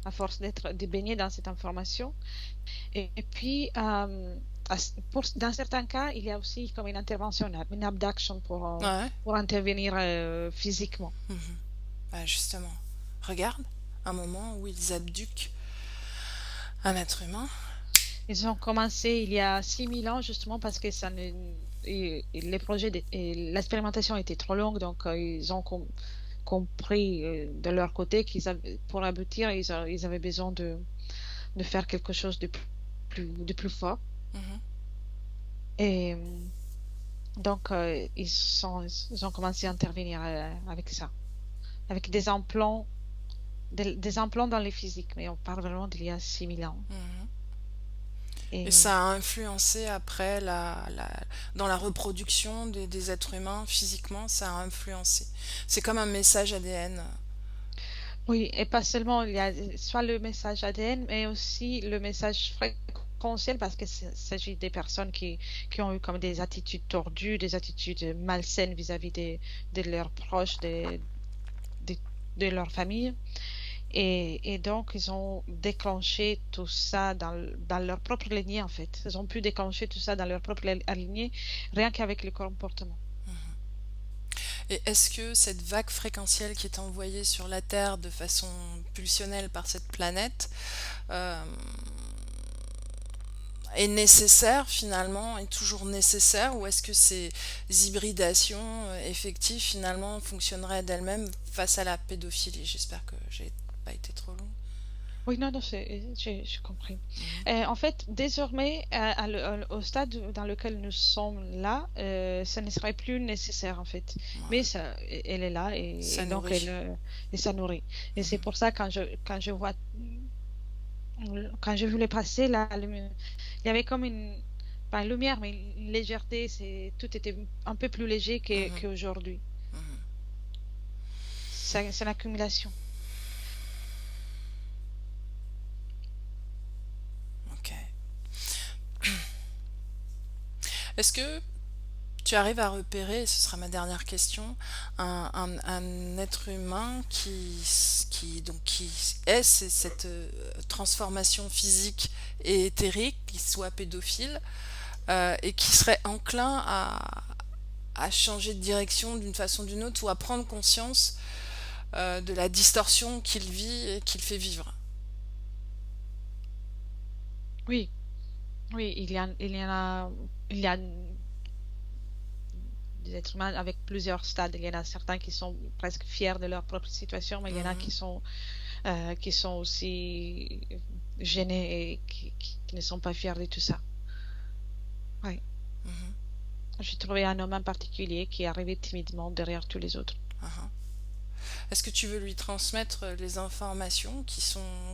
à force de baigner dans cette information. Et puis, dans certains cas, il y a aussi comme une intervention, une abduction Ouais. pour intervenir physiquement. Mhm. Bah, justement, regarde un moment où ils abduquent un être humain. Ils ont commencé il y a 6000 ans justement parce que et les projets et l'expérimentation était trop longue, donc ils ont compris de leur côté pour aboutir, ils avaient besoin de faire quelque chose de plus fort. Mhm. Et donc, ils ont commencé à intervenir avec ça, avec des implants dans les physiques, mais on parle vraiment d'il y a 6000 ans. Mhm. Et Et ça a influencé après dans la reproduction des êtres humains physiquement, ça a influencé. C'est comme un message ADN. oui, et pas seulement, il y a soit le message ADN, mais aussi le message fréquentiel, parce qu'il s'agit des personnes qui ont eu comme des attitudes tordues, des attitudes malsaines vis-à-vis de leurs proches, de, de leur famille. Et donc, ils ont déclenché tout ça dans leur propre lignée, en fait. Ils ont pu déclencher tout ça dans leur propre lignée, rien qu'avec le comportement. Et est-ce que cette vague fréquentielle qui est envoyée sur la Terre de façon pulsionnelle par cette planète euh, est nécessaire finalement, est toujours nécessaire, ou est-ce que ces hybridations effectives finalement fonctionneraient d'elles-mêmes face à la pédophilie? J'espère que j'ai pas été trop long. Oui, non, non, j'ai compris. Mhm. En fait, désormais, au stade dans lequel nous sommes là, ça ne serait plus nécessaire, en fait. Mais Ouais. ça, elle est là Ça et donc nourrit. et ça nourrit. Et c'est Mhm. pour ça, quand je vois, quand je voulais passer, là, il y avait comme pas une lumière, mais une légèreté. Tout était un peu plus léger Mhm. qu'aujourd'hui. Mhm. C'est l'accumulation. Ok. Est-ce que tu arrives à repérer, et ce sera ma dernière question, un être humain qui est cette transformation physique et éthérique, qui soit pédophile, et qui serait enclin à changer de direction d'une façon ou d'une autre, ou à prendre conscience de la distorsion qu'il vit et qu'il fait vivre. Oui, oui, il y a des êtres humains avec plusieurs stades. Il y en a certains qui sont presque fiers de leur propre situation, mais il y en a Mhm. qui sont aussi gênés et qui ne sont pas fiers de tout ça. Oui. Mhm. J'ai trouvé un homme en particulier qui arrivait timidement derrière tous les autres. Mhm. Est-ce que tu veux lui transmettre les informations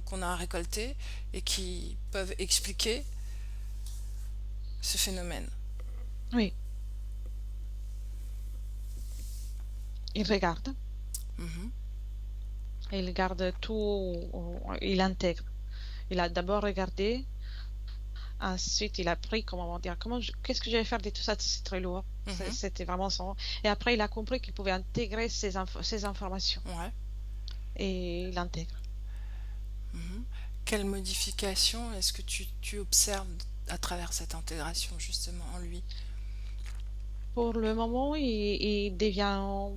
qu'on a récoltées et qui peuvent expliquer ce phénomène? Oui, il regarde. Mhm. Il garde tout, il intègre. Il a d'abord regardé, ensuite il a pris, comment dire, qu'est-ce que je vais faire de tout ça, c'est très lourd. Mhm. C'était vraiment son. Et après, il a compris qu'il pouvait intégrer ces informations. Ouais. Et il intègre. Mhm. Quelle modification est-ce que tu observes à travers cette intégration justement en lui? Pour le moment, il devient un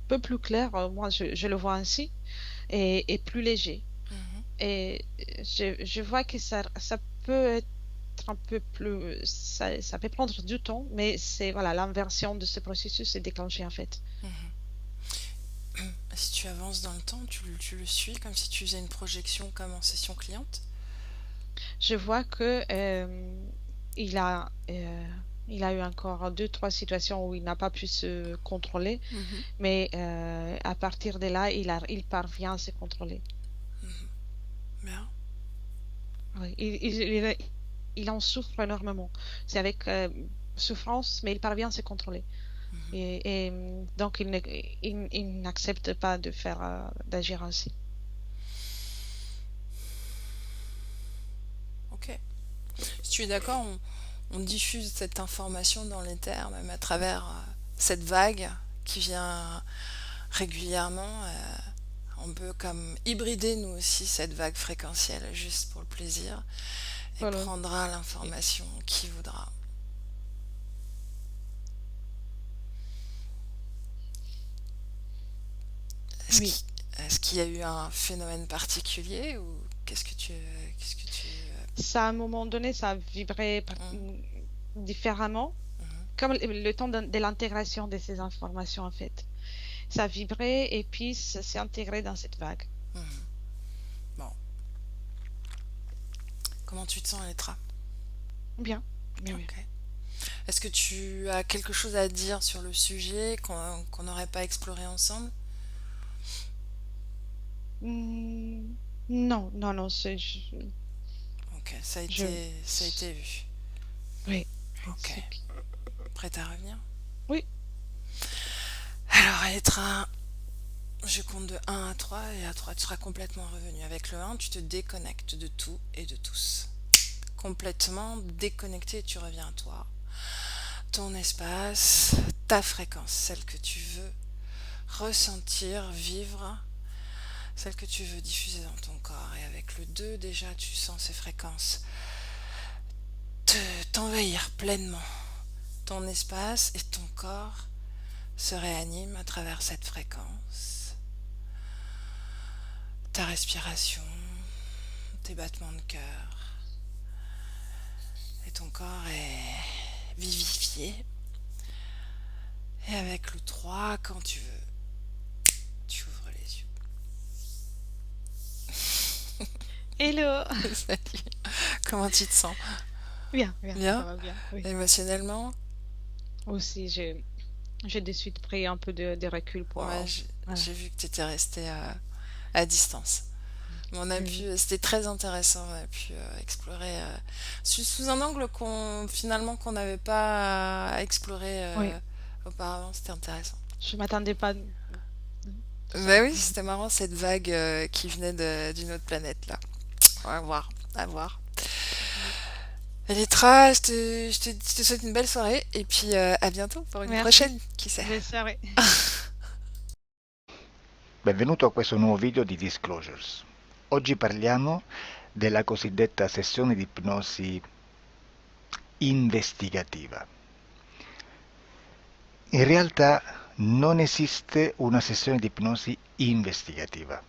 peu plus clair, moi je le vois ainsi, et plus léger. Mhm. Et je vois que ça peut être un peu plus, ça peut prendre du temps, mais c'est, voilà, l'inversion de ce processus est déclenchée en fait. Mhm. Si tu avances dans le temps, tu le suis comme si tu faisais une projection comme en session cliente? Je vois que il a, euh, il a eu encore deux, trois situations où il n'a pas pu se contrôler, Mhm. mais à partir de là, il parvient à se contrôler. Bien. Oui, il en souffre énormément. C'est avec souffrance, mais il parvient à se contrôler. Donc, il n'accepte pas d'agir ainsi. Ok. Si tu es d'accord, on diffuse cette information dans l'éther, même à travers cette vague qui vient régulièrement. On peut comme hybrider nous aussi cette vague fréquentielle juste pour le plaisir et Voilà. prendra Et- l'information qui voudra. Est-ce Oui, qu'il est-ce qu'il y a eu un phénomène particulier ou qu'est-ce que tu ça, à un moment donné, ça vibrait hum, différemment, hum, comme le temps de l'intégration de ces informations, en fait. Ça vibrait et puis ça s'est intégré dans cette vague. hum. Bon, comment tu te sens, Elettra? Bien, bien, bien. Ok. Est-ce que tu as quelque chose à dire sur le sujet qu'on n'aurait pas exploré ensemble? Hmm, non, non, non, Ok, je, ça a été vu. oui, Ok, c'est, prête à revenir? oui, Alors, Elettra, je compte de 1 à 3 et à 3 tu seras complètement revenu. Avec le 1, tu te déconnectes de tout et de tous. Complètement déconnecté et tu reviens à toi. Ton espace, ta fréquence, celle que tu veux ressentir, vivre, celle que tu veux diffuser dans ton corps. Et avec le 2, déjà, tu sens ces fréquences t'envahir pleinement. Ton espace et ton corps se réaniment à travers cette fréquence. Ta respiration, tes battements de cœur. Et ton corps est vivifié. Et avec le 3, quand tu veux, tu ouvres les Hello! yeux. Salut. Comment tu te sens? Bien, bien, ça Bien? va bien, oui. Émotionnellement? Aussi, j'ai de suite pris un peu de recul pour... Ouais, voilà. j'ai vu que tu étais resté à distance. Mais on a Oui, pu, c'était très intéressant, on a pu explorer sous un angle qu'on finalement qu'on n'avait pas exploré oui, auparavant, c'était intéressant. je m'attendais pas de ça. Bah oui, c'était marrant cette vague qui venait d'une autre planète là. On va voir, à voir. Oui. Elytra, je te souhaite une belle soirée et puis à bientôt pour une Merci, prochaine, qui sait. belle soirée. Benvenuto a questo nuovo video di Disclosures. Oggi parliamo della cosiddetta sessione di ipnosi investigativa. In realtà non esiste una sessione di ipnosi investigativa.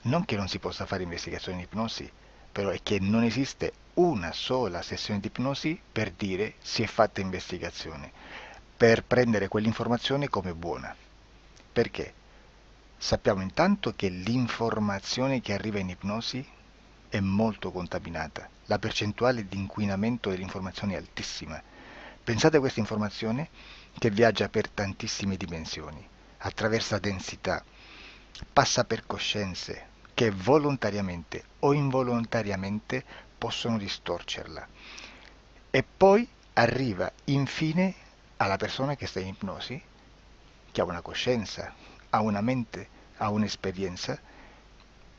Non che non si possa fare investigazione di ipnosi, però è che non esiste una sola sessione di ipnosi per dire si è fatta investigazione, per prendere quell'informazione come buona. Perché? Sappiamo intanto che l'informazione che arriva in ipnosi è molto contaminata. La percentuale di inquinamento dell'informazione è altissima. Pensate a questa informazione che viaggia per tantissime dimensioni, attraversa densità, passa per coscienze che volontariamente o involontariamente possono distorcerla. E poi arriva infine alla persona che sta in ipnosi, che ha una coscienza, ha una mente, ha un'esperienza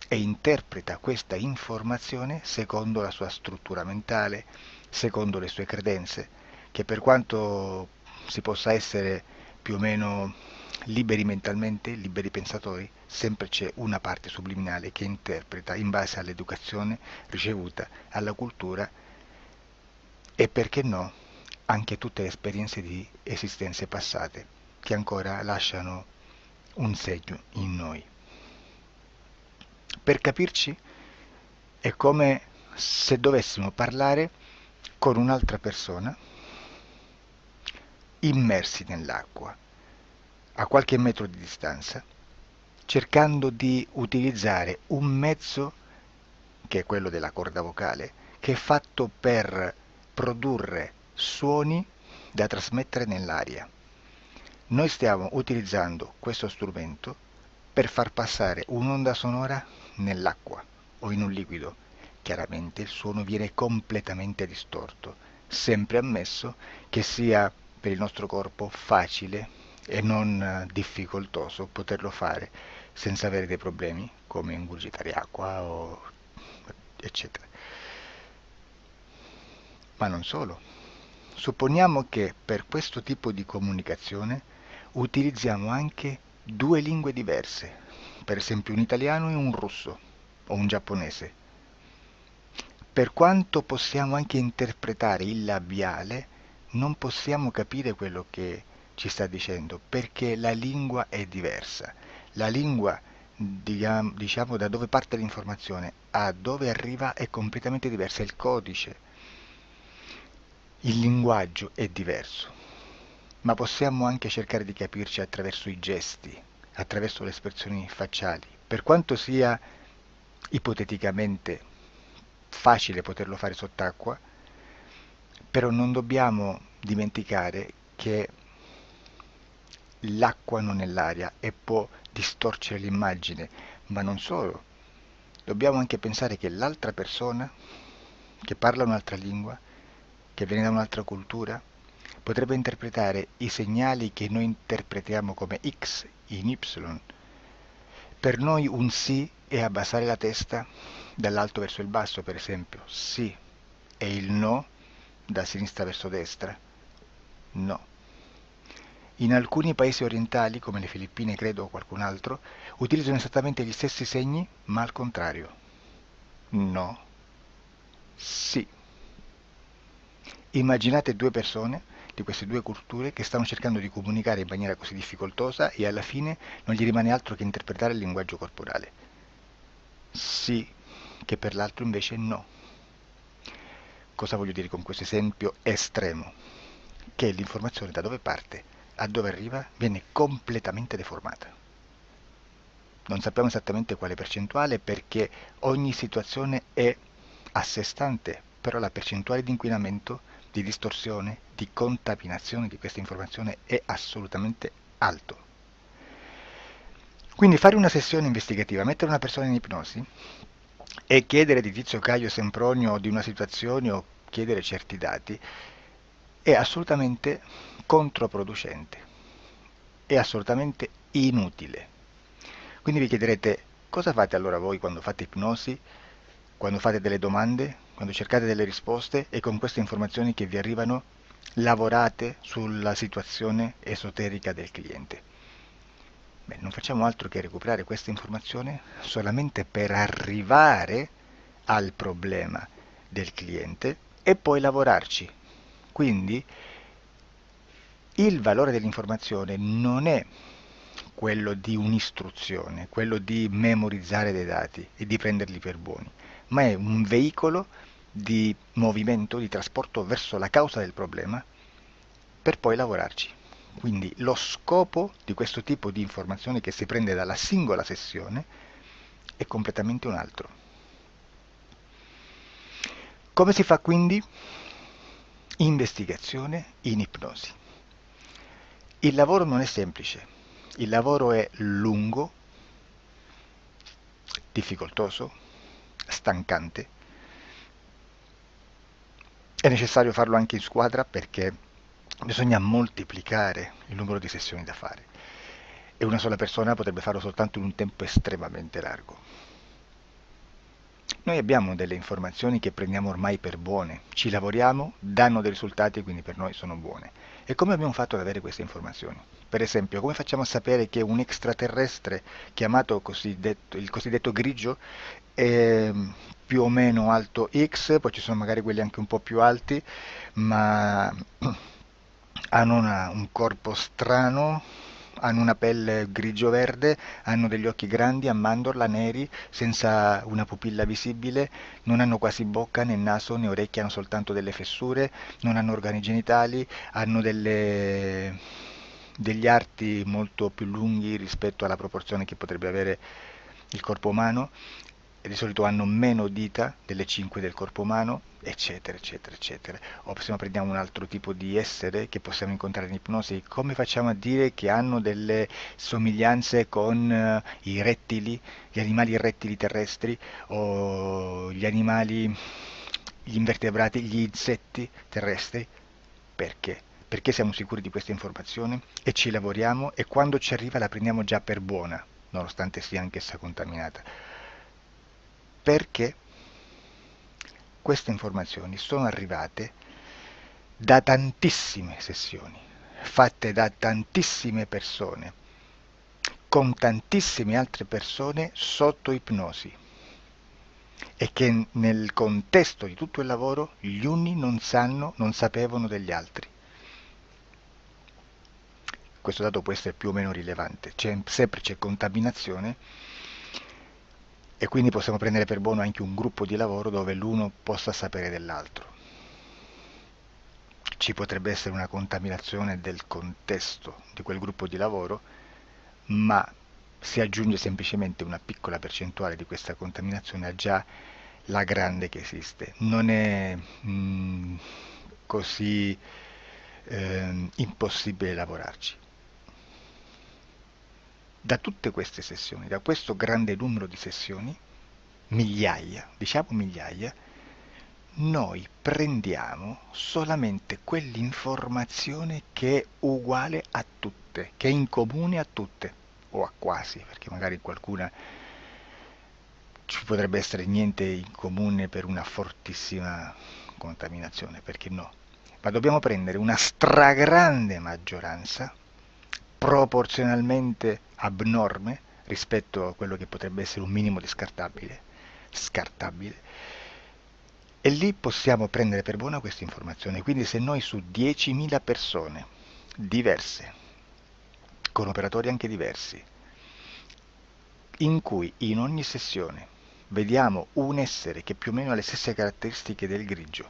e interpreta questa informazione secondo la sua struttura mentale, secondo le sue credenze, che per quanto si possa essere più o meno liberi mentalmente, liberi pensatori, sempre c'è una parte subliminale che interpreta in base all'educazione ricevuta, alla cultura e perché no, anche tutte le esperienze di esistenze passate che ancora lasciano un segno in noi. Per capirci, è come se dovessimo parlare con un'altra persona immersi nell'acqua, a qualche metro di distanza, cercando di utilizzare un mezzo, che è quello della corda vocale, che è fatto per produrre suoni da trasmettere nell'aria. Noi stiamo utilizzando questo strumento per far passare un'onda sonora nell'acqua o in un liquido. Chiaramente il suono viene completamente distorto, sempre ammesso che sia per il nostro corpo facile e non difficoltoso poterlo fare senza avere dei problemi come ingurgitare acqua o eccetera. Ma non solo. Supponiamo che per questo tipo di comunicazione utilizziamo anche due lingue diverse, per esempio un italiano e un russo o un giapponese. Per quanto possiamo anche interpretare il labiale, non possiamo capire quello che ci sta dicendo perché la lingua è diversa. La lingua, diciamo, da dove parte l'informazione a dove arriva è completamente diversa, il codice, il linguaggio è diverso, ma possiamo anche cercare di capirci attraverso i gesti, attraverso le espressioni facciali. Per quanto sia ipoteticamente facile poterlo fare sott'acqua, però non dobbiamo dimenticare che l'acqua non è l'aria e può distorcere l'immagine, ma non solo. Dobbiamo anche pensare che l'altra persona, che parla un'altra lingua, che viene da un'altra cultura, potrebbe interpretare i segnali che noi interpretiamo come X in Y. Per noi un sì è abbassare la testa dall'alto verso il basso, per esempio, sì, e il no da sinistra verso destra, no. in alcuni paesi orientali, come le Filippine credo o qualcun altro, utilizzano esattamente gli stessi segni, ma al contrario. No. Sì. Immaginate due persone di queste due culture che stanno cercando di comunicare in maniera così difficoltosa e alla fine non gli rimane altro che interpretare il linguaggio corporale. Sì, che per l'altro invece no. Cosa voglio dire con questo esempio estremo? Che l'informazione da dove parte a dove arriva viene completamente deformata. Non sappiamo esattamente quale percentuale perché ogni situazione è a sé stante, però la percentuale di inquinamento, di distorsione, di contaminazione di questa informazione è assolutamente alto. Quindi fare una sessione investigativa, mettere una persona in ipnosi e chiedere di Tizio Caio Sempronio di una situazione o chiedere certi dati è assolutamente controproducente, è assolutamente inutile. Quindi vi chiederete cosa fate allora voi quando fate ipnosi, quando fate delle domande, quando cercate delle risposte e con queste informazioni che vi arrivano lavorate sulla situazione esoterica del cliente. Beh, non facciamo altro che recuperare questa informazione solamente per arrivare al problema del cliente e poi lavorarci. Quindi il valore dell'informazione non è quello di un'istruzione, quello di memorizzare dei dati e di prenderli per buoni, ma è un veicolo di movimento, di trasporto verso la causa del problema per poi lavorarci. Quindi lo scopo di questo tipo di informazione che si prende dalla singola sessione è completamente un altro. Come si fa quindi? Investigazione in ipnosi. Il lavoro non è semplice, il lavoro è lungo, difficoltoso, stancante. È necessario farlo anche in squadra perché bisogna moltiplicare il numero di sessioni da fare e una sola persona potrebbe farlo soltanto in un tempo estremamente largo. Noi abbiamo delle informazioni che prendiamo ormai per buone, ci lavoriamo, danno dei risultati e quindi per noi sono buone. E come abbiamo fatto ad avere queste informazioni? Per esempio, come facciamo a sapere che un extraterrestre chiamato il cosiddetto grigio è più o meno alto X, poi ci sono magari quelli anche un po' più alti, ma hanno un corpo strano, hanno una pelle grigio-verde, hanno degli occhi grandi a mandorla neri, senza una pupilla visibile, non hanno quasi bocca né naso né orecchie, hanno soltanto delle fessure, non hanno organi genitali, hanno degli arti molto più lunghi rispetto alla proporzione che potrebbe avere il corpo umano e di solito hanno meno dita delle 5 del corpo umano, eccetera, eccetera, eccetera. O se no prendiamo un altro tipo di essere che possiamo incontrare in ipnosi, come facciamo a dire che hanno delle somiglianze con i rettili, gli animali rettili terrestri o gli invertebrati, gli insetti terrestri? Perché? Perché siamo sicuri di questa informazione e ci lavoriamo e quando ci arriva la prendiamo già per buona, nonostante sia anch'essa contaminata. Perché queste informazioni sono arrivate da tantissime sessioni, fatte da tantissime persone, con tantissime altre persone sotto ipnosi e che nel contesto di tutto il lavoro gli uni non sapevano degli altri. Questo dato può essere più o meno rilevante, sempre c'è contaminazione e quindi possiamo prendere per buono anche un gruppo di lavoro dove l'uno possa sapere dell'altro. Ci potrebbe essere una contaminazione del contesto di quel gruppo di lavoro, ma si aggiunge semplicemente una piccola percentuale di questa contaminazione a già la grande che esiste. Non è così impossibile lavorarci. Da tutte queste sessioni, da questo grande numero di sessioni, migliaia, diciamo migliaia, noi prendiamo solamente quell'informazione che è uguale a tutte, che è in comune a tutte, o a quasi, perché magari qualcuna ci potrebbe essere niente in comune per una fortissima contaminazione, perché no? Ma dobbiamo prendere una stragrande maggioranza proporzionalmente abnorme rispetto a quello che potrebbe essere un minimo di scartabile, e lì possiamo prendere per buona questa informazione. Quindi se noi su 10.000 persone diverse, con operatori anche diversi, in cui in ogni sessione vediamo un essere che più o meno ha le stesse caratteristiche del grigio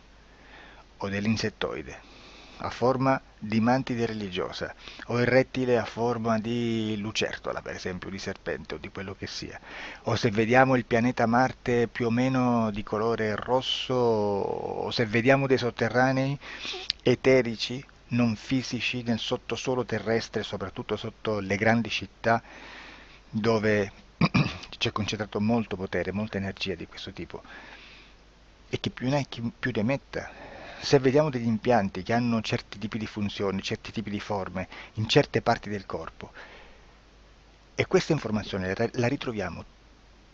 o dell'insettoide, a forma di mantide religiosa, o il rettile a forma di lucertola, per esempio, di serpente o di quello che sia, o se vediamo il pianeta Marte più o meno di colore rosso, o se vediamo dei sotterranei eterici, non fisici, nel sottosuolo terrestre, soprattutto sotto le grandi città, dove c'è concentrato molto potere, molta energia di questo tipo, e chi più ne ha chi più ne metta. Se vediamo degli impianti che hanno certi tipi di funzioni, certi tipi di forme in certe parti del corpo, e questa informazione la ritroviamo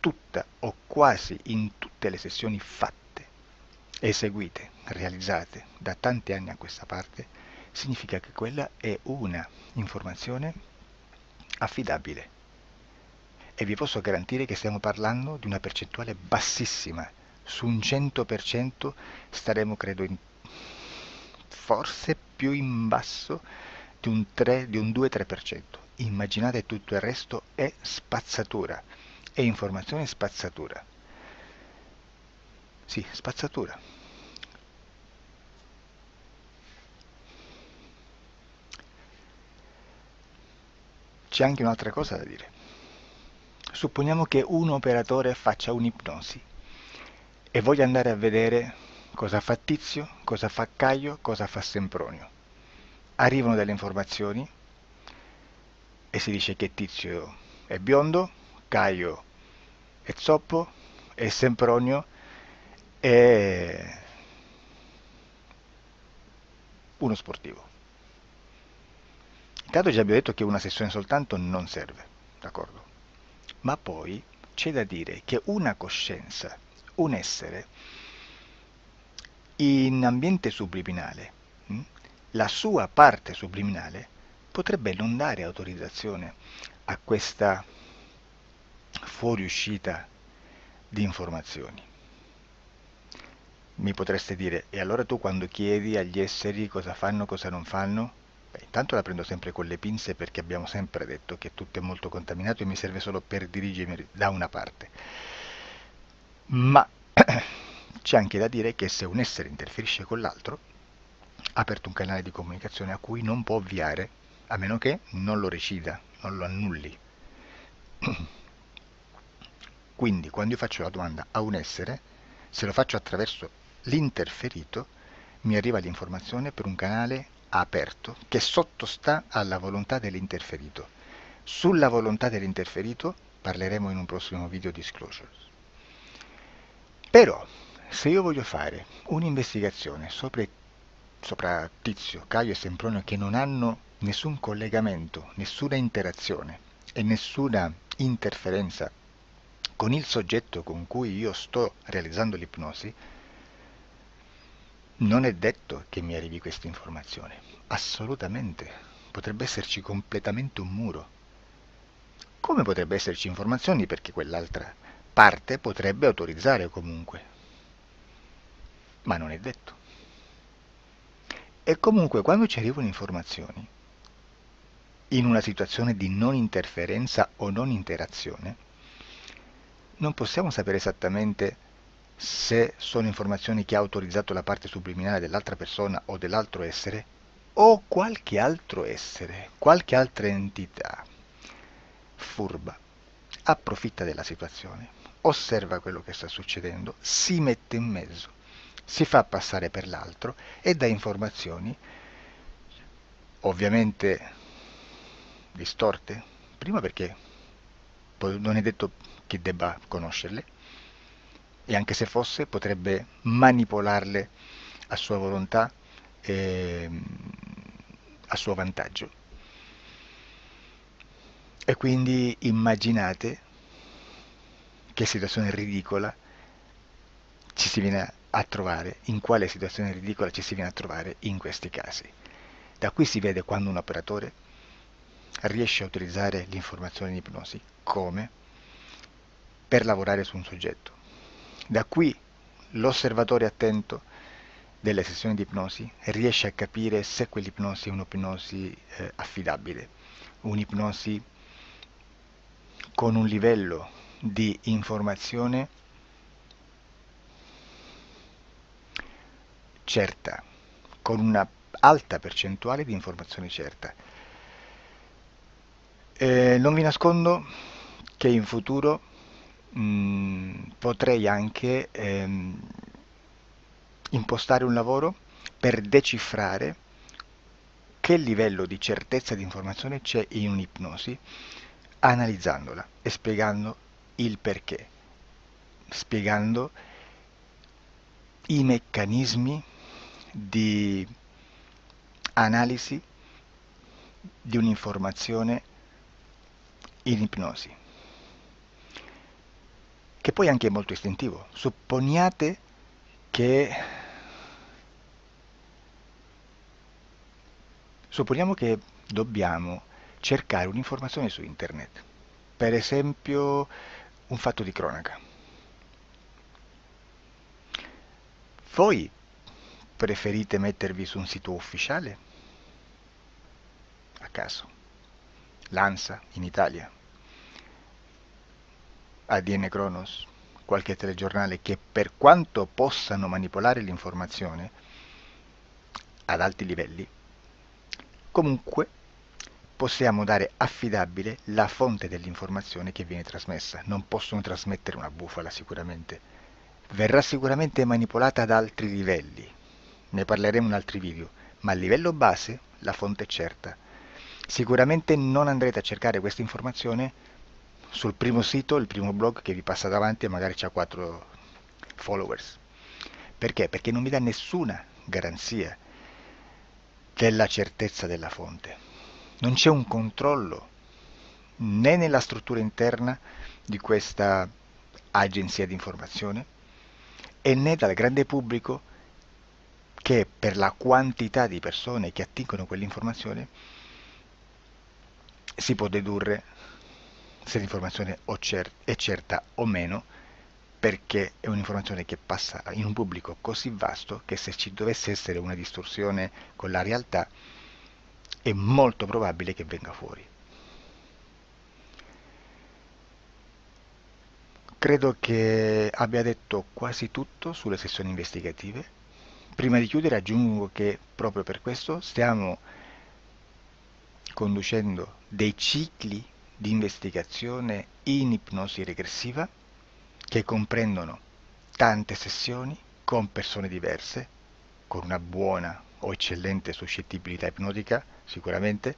tutta o quasi in tutte le sessioni fatte, eseguite, realizzate da tanti anni a questa parte, significa che quella è una informazione affidabile. E vi posso garantire che stiamo parlando di una percentuale bassissima. Su un 100% staremo, credo, forse più in basso di un 3, di un 2-3%. Immaginate, tutto il resto è spazzatura, è informazione spazzatura. Sì, spazzatura. C'è anche un'altra cosa da dire. Supponiamo che un operatore faccia un'ipnosi e voglia andare a vedere cosa fa Tizio, cosa fa Caio, cosa fa Sempronio. Arrivano delle informazioni e si dice che Tizio è biondo, Caio è zoppo e Sempronio è uno sportivo. Intanto già abbiamo detto che una sessione soltanto non serve, d'accordo? Ma poi c'è da dire che una coscienza, un essere, in ambiente subliminale, la sua parte subliminale potrebbe non dare autorizzazione a questa fuoriuscita di informazioni. Mi potreste dire, e allora tu quando chiedi agli esseri cosa fanno, cosa non fanno? Beh, intanto la prendo sempre con le pinze, perché abbiamo sempre detto che tutto è molto contaminato e mi serve solo per dirigermi da una parte. Ma c'è anche da dire che se un essere interferisce con l'altro, ha aperto un canale di comunicazione a cui non può ovviare, a meno che non lo recida, non lo annulli. Quindi quando io faccio la domanda a un essere, se lo faccio attraverso l'interferito, mi arriva l'informazione per un canale aperto che sottostà alla volontà dell'interferito. Sulla volontà dell'interferito parleremo in un prossimo video disclosures. Però, se io voglio fare un'investigazione sopra Tizio, Caio e Sempronio, che non hanno nessun collegamento, nessuna interazione e nessuna interferenza con il soggetto con cui io sto realizzando l'ipnosi, non è detto che mi arrivi questa informazione. Assolutamente. Potrebbe esserci completamente un muro. Come potrebbe esserci informazioni, perché quell'altra parte potrebbe autorizzare comunque. Ma non è detto. E comunque quando ci arrivano informazioni, in una situazione di non interferenza o non interazione, non possiamo sapere esattamente se sono informazioni che ha autorizzato la parte subliminale dell'altra persona o dell'altro essere, o qualche altro essere, qualche altra entità furba approfitta della situazione, osserva quello che sta succedendo, si mette in mezzo, si fa passare per l'altro e dà informazioni ovviamente distorte, prima perché non è detto che debba conoscerle, e anche se fosse potrebbe manipolarle a sua volontà e a suo vantaggio. E quindi immaginate che situazione ridicola ci si viene a trovare, in quale situazione ridicola ci si viene a trovare in questi casi. Da qui si vede quando un operatore riesce a utilizzare l'informazione in ipnosi. Come? Per lavorare su un soggetto. Da qui l'osservatore attento delle sessioni di ipnosi riesce a capire se quell'ipnosi è un'ipnosi affidabile, un'ipnosi con un livello di informazione certa, con una alta percentuale di informazione certa. Non vi nascondo che in futuro potrei anche impostare un lavoro per decifrare che livello di certezza di informazione c'è in un'ipnosi, analizzandola e spiegando il perché, spiegando i meccanismi di analisi di un'informazione in ipnosi, che poi anche è molto istintivo. Supponiamo che dobbiamo cercare un'informazione su internet, per esempio un fatto di cronaca. Voi preferite mettervi su un sito ufficiale? A caso. L'ANSA in Italia, ADN Kronos, qualche telegiornale che per quanto possano manipolare l'informazione ad alti livelli, comunque possiamo dare affidabile la fonte dell'informazione che viene trasmessa. Non possono trasmettere una bufala sicuramente. Verrà sicuramente manipolata ad altri livelli. Ne parleremo in altri video, ma a livello base la fonte è certa. Sicuramente non andrete a cercare questa informazione sul primo sito, il primo blog che vi passa davanti e magari c'ha 4 followers. Perché? Perché non vi dà nessuna garanzia della certezza della fonte. Non c'è un controllo né nella struttura interna di questa agenzia di informazione e né dal grande pubblico, che per la quantità di persone che attingono quell'informazione si può dedurre se l'informazione è certa o meno, perché è un'informazione che passa in un pubblico così vasto che se ci dovesse essere una distorsione con la realtà è molto probabile che venga fuori. Credo che abbia detto quasi tutto sulle sessioni investigative. Prima di chiudere aggiungo che proprio per questo stiamo conducendo dei cicli di investigazione in ipnosi regressiva che comprendono tante sessioni con persone diverse, con una buona o eccellente suscettibilità ipnotica sicuramente,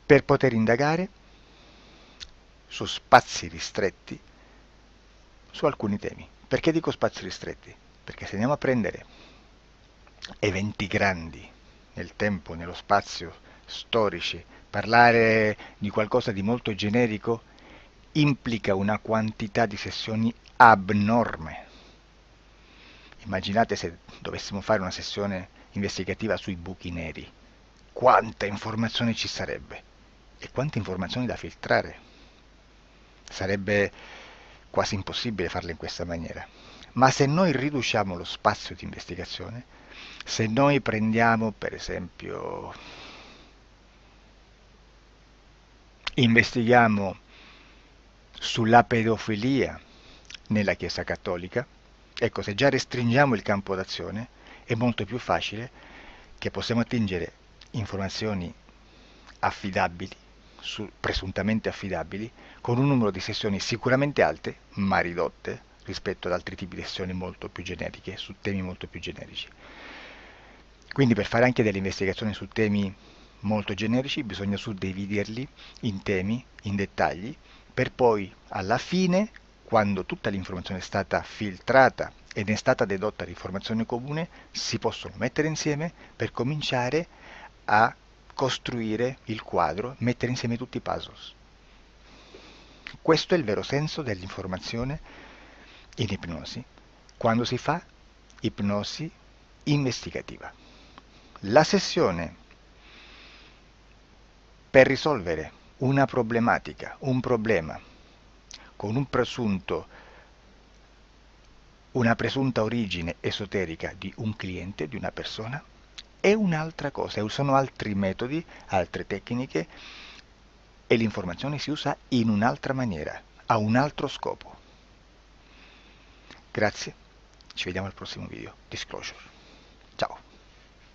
per poter indagare su spazi ristretti su alcuni temi. Perché dico spazi ristretti? Perché se andiamo a prendere eventi grandi nel tempo, nello spazio, storici, parlare di qualcosa di molto generico implica una quantità di sessioni abnorme. Immaginate se dovessimo fare una sessione investigativa sui buchi neri, quanta informazione ci sarebbe e quante informazioni da filtrare. Sarebbe quasi impossibile farlo in questa maniera. Ma se noi riduciamo lo spazio di investigazione, se noi prendiamo per esempio, investighiamo sulla pedofilia nella Chiesa Cattolica, ecco, se già restringiamo il campo d'azione è molto più facile che possiamo attingere informazioni affidabili, presuntamente affidabili, con un numero di sessioni sicuramente alte, ma ridotte rispetto ad altri tipi di sessioni molto più generiche, su temi molto più generici. Quindi per fare anche delle investigazioni su temi molto generici bisogna suddividerli in temi, in dettagli, per poi alla fine, quando tutta l'informazione è stata filtrata ed è stata dedotta l'informazione comune, si possono mettere insieme per cominciare a costruire il quadro, mettere insieme tutti i puzzles. Questo è il vero senso dell'informazione in ipnosi, quando si fa ipnosi investigativa. La sessione Per risolvere una problematica, un problema, con una presunta origine esoterica di un cliente, di una persona, è un'altra cosa, sono altri metodi, altre tecniche e l'informazione si usa in un'altra maniera, ha un altro scopo. Grazie, ci vediamo al prossimo video. Disclosure. Ciao.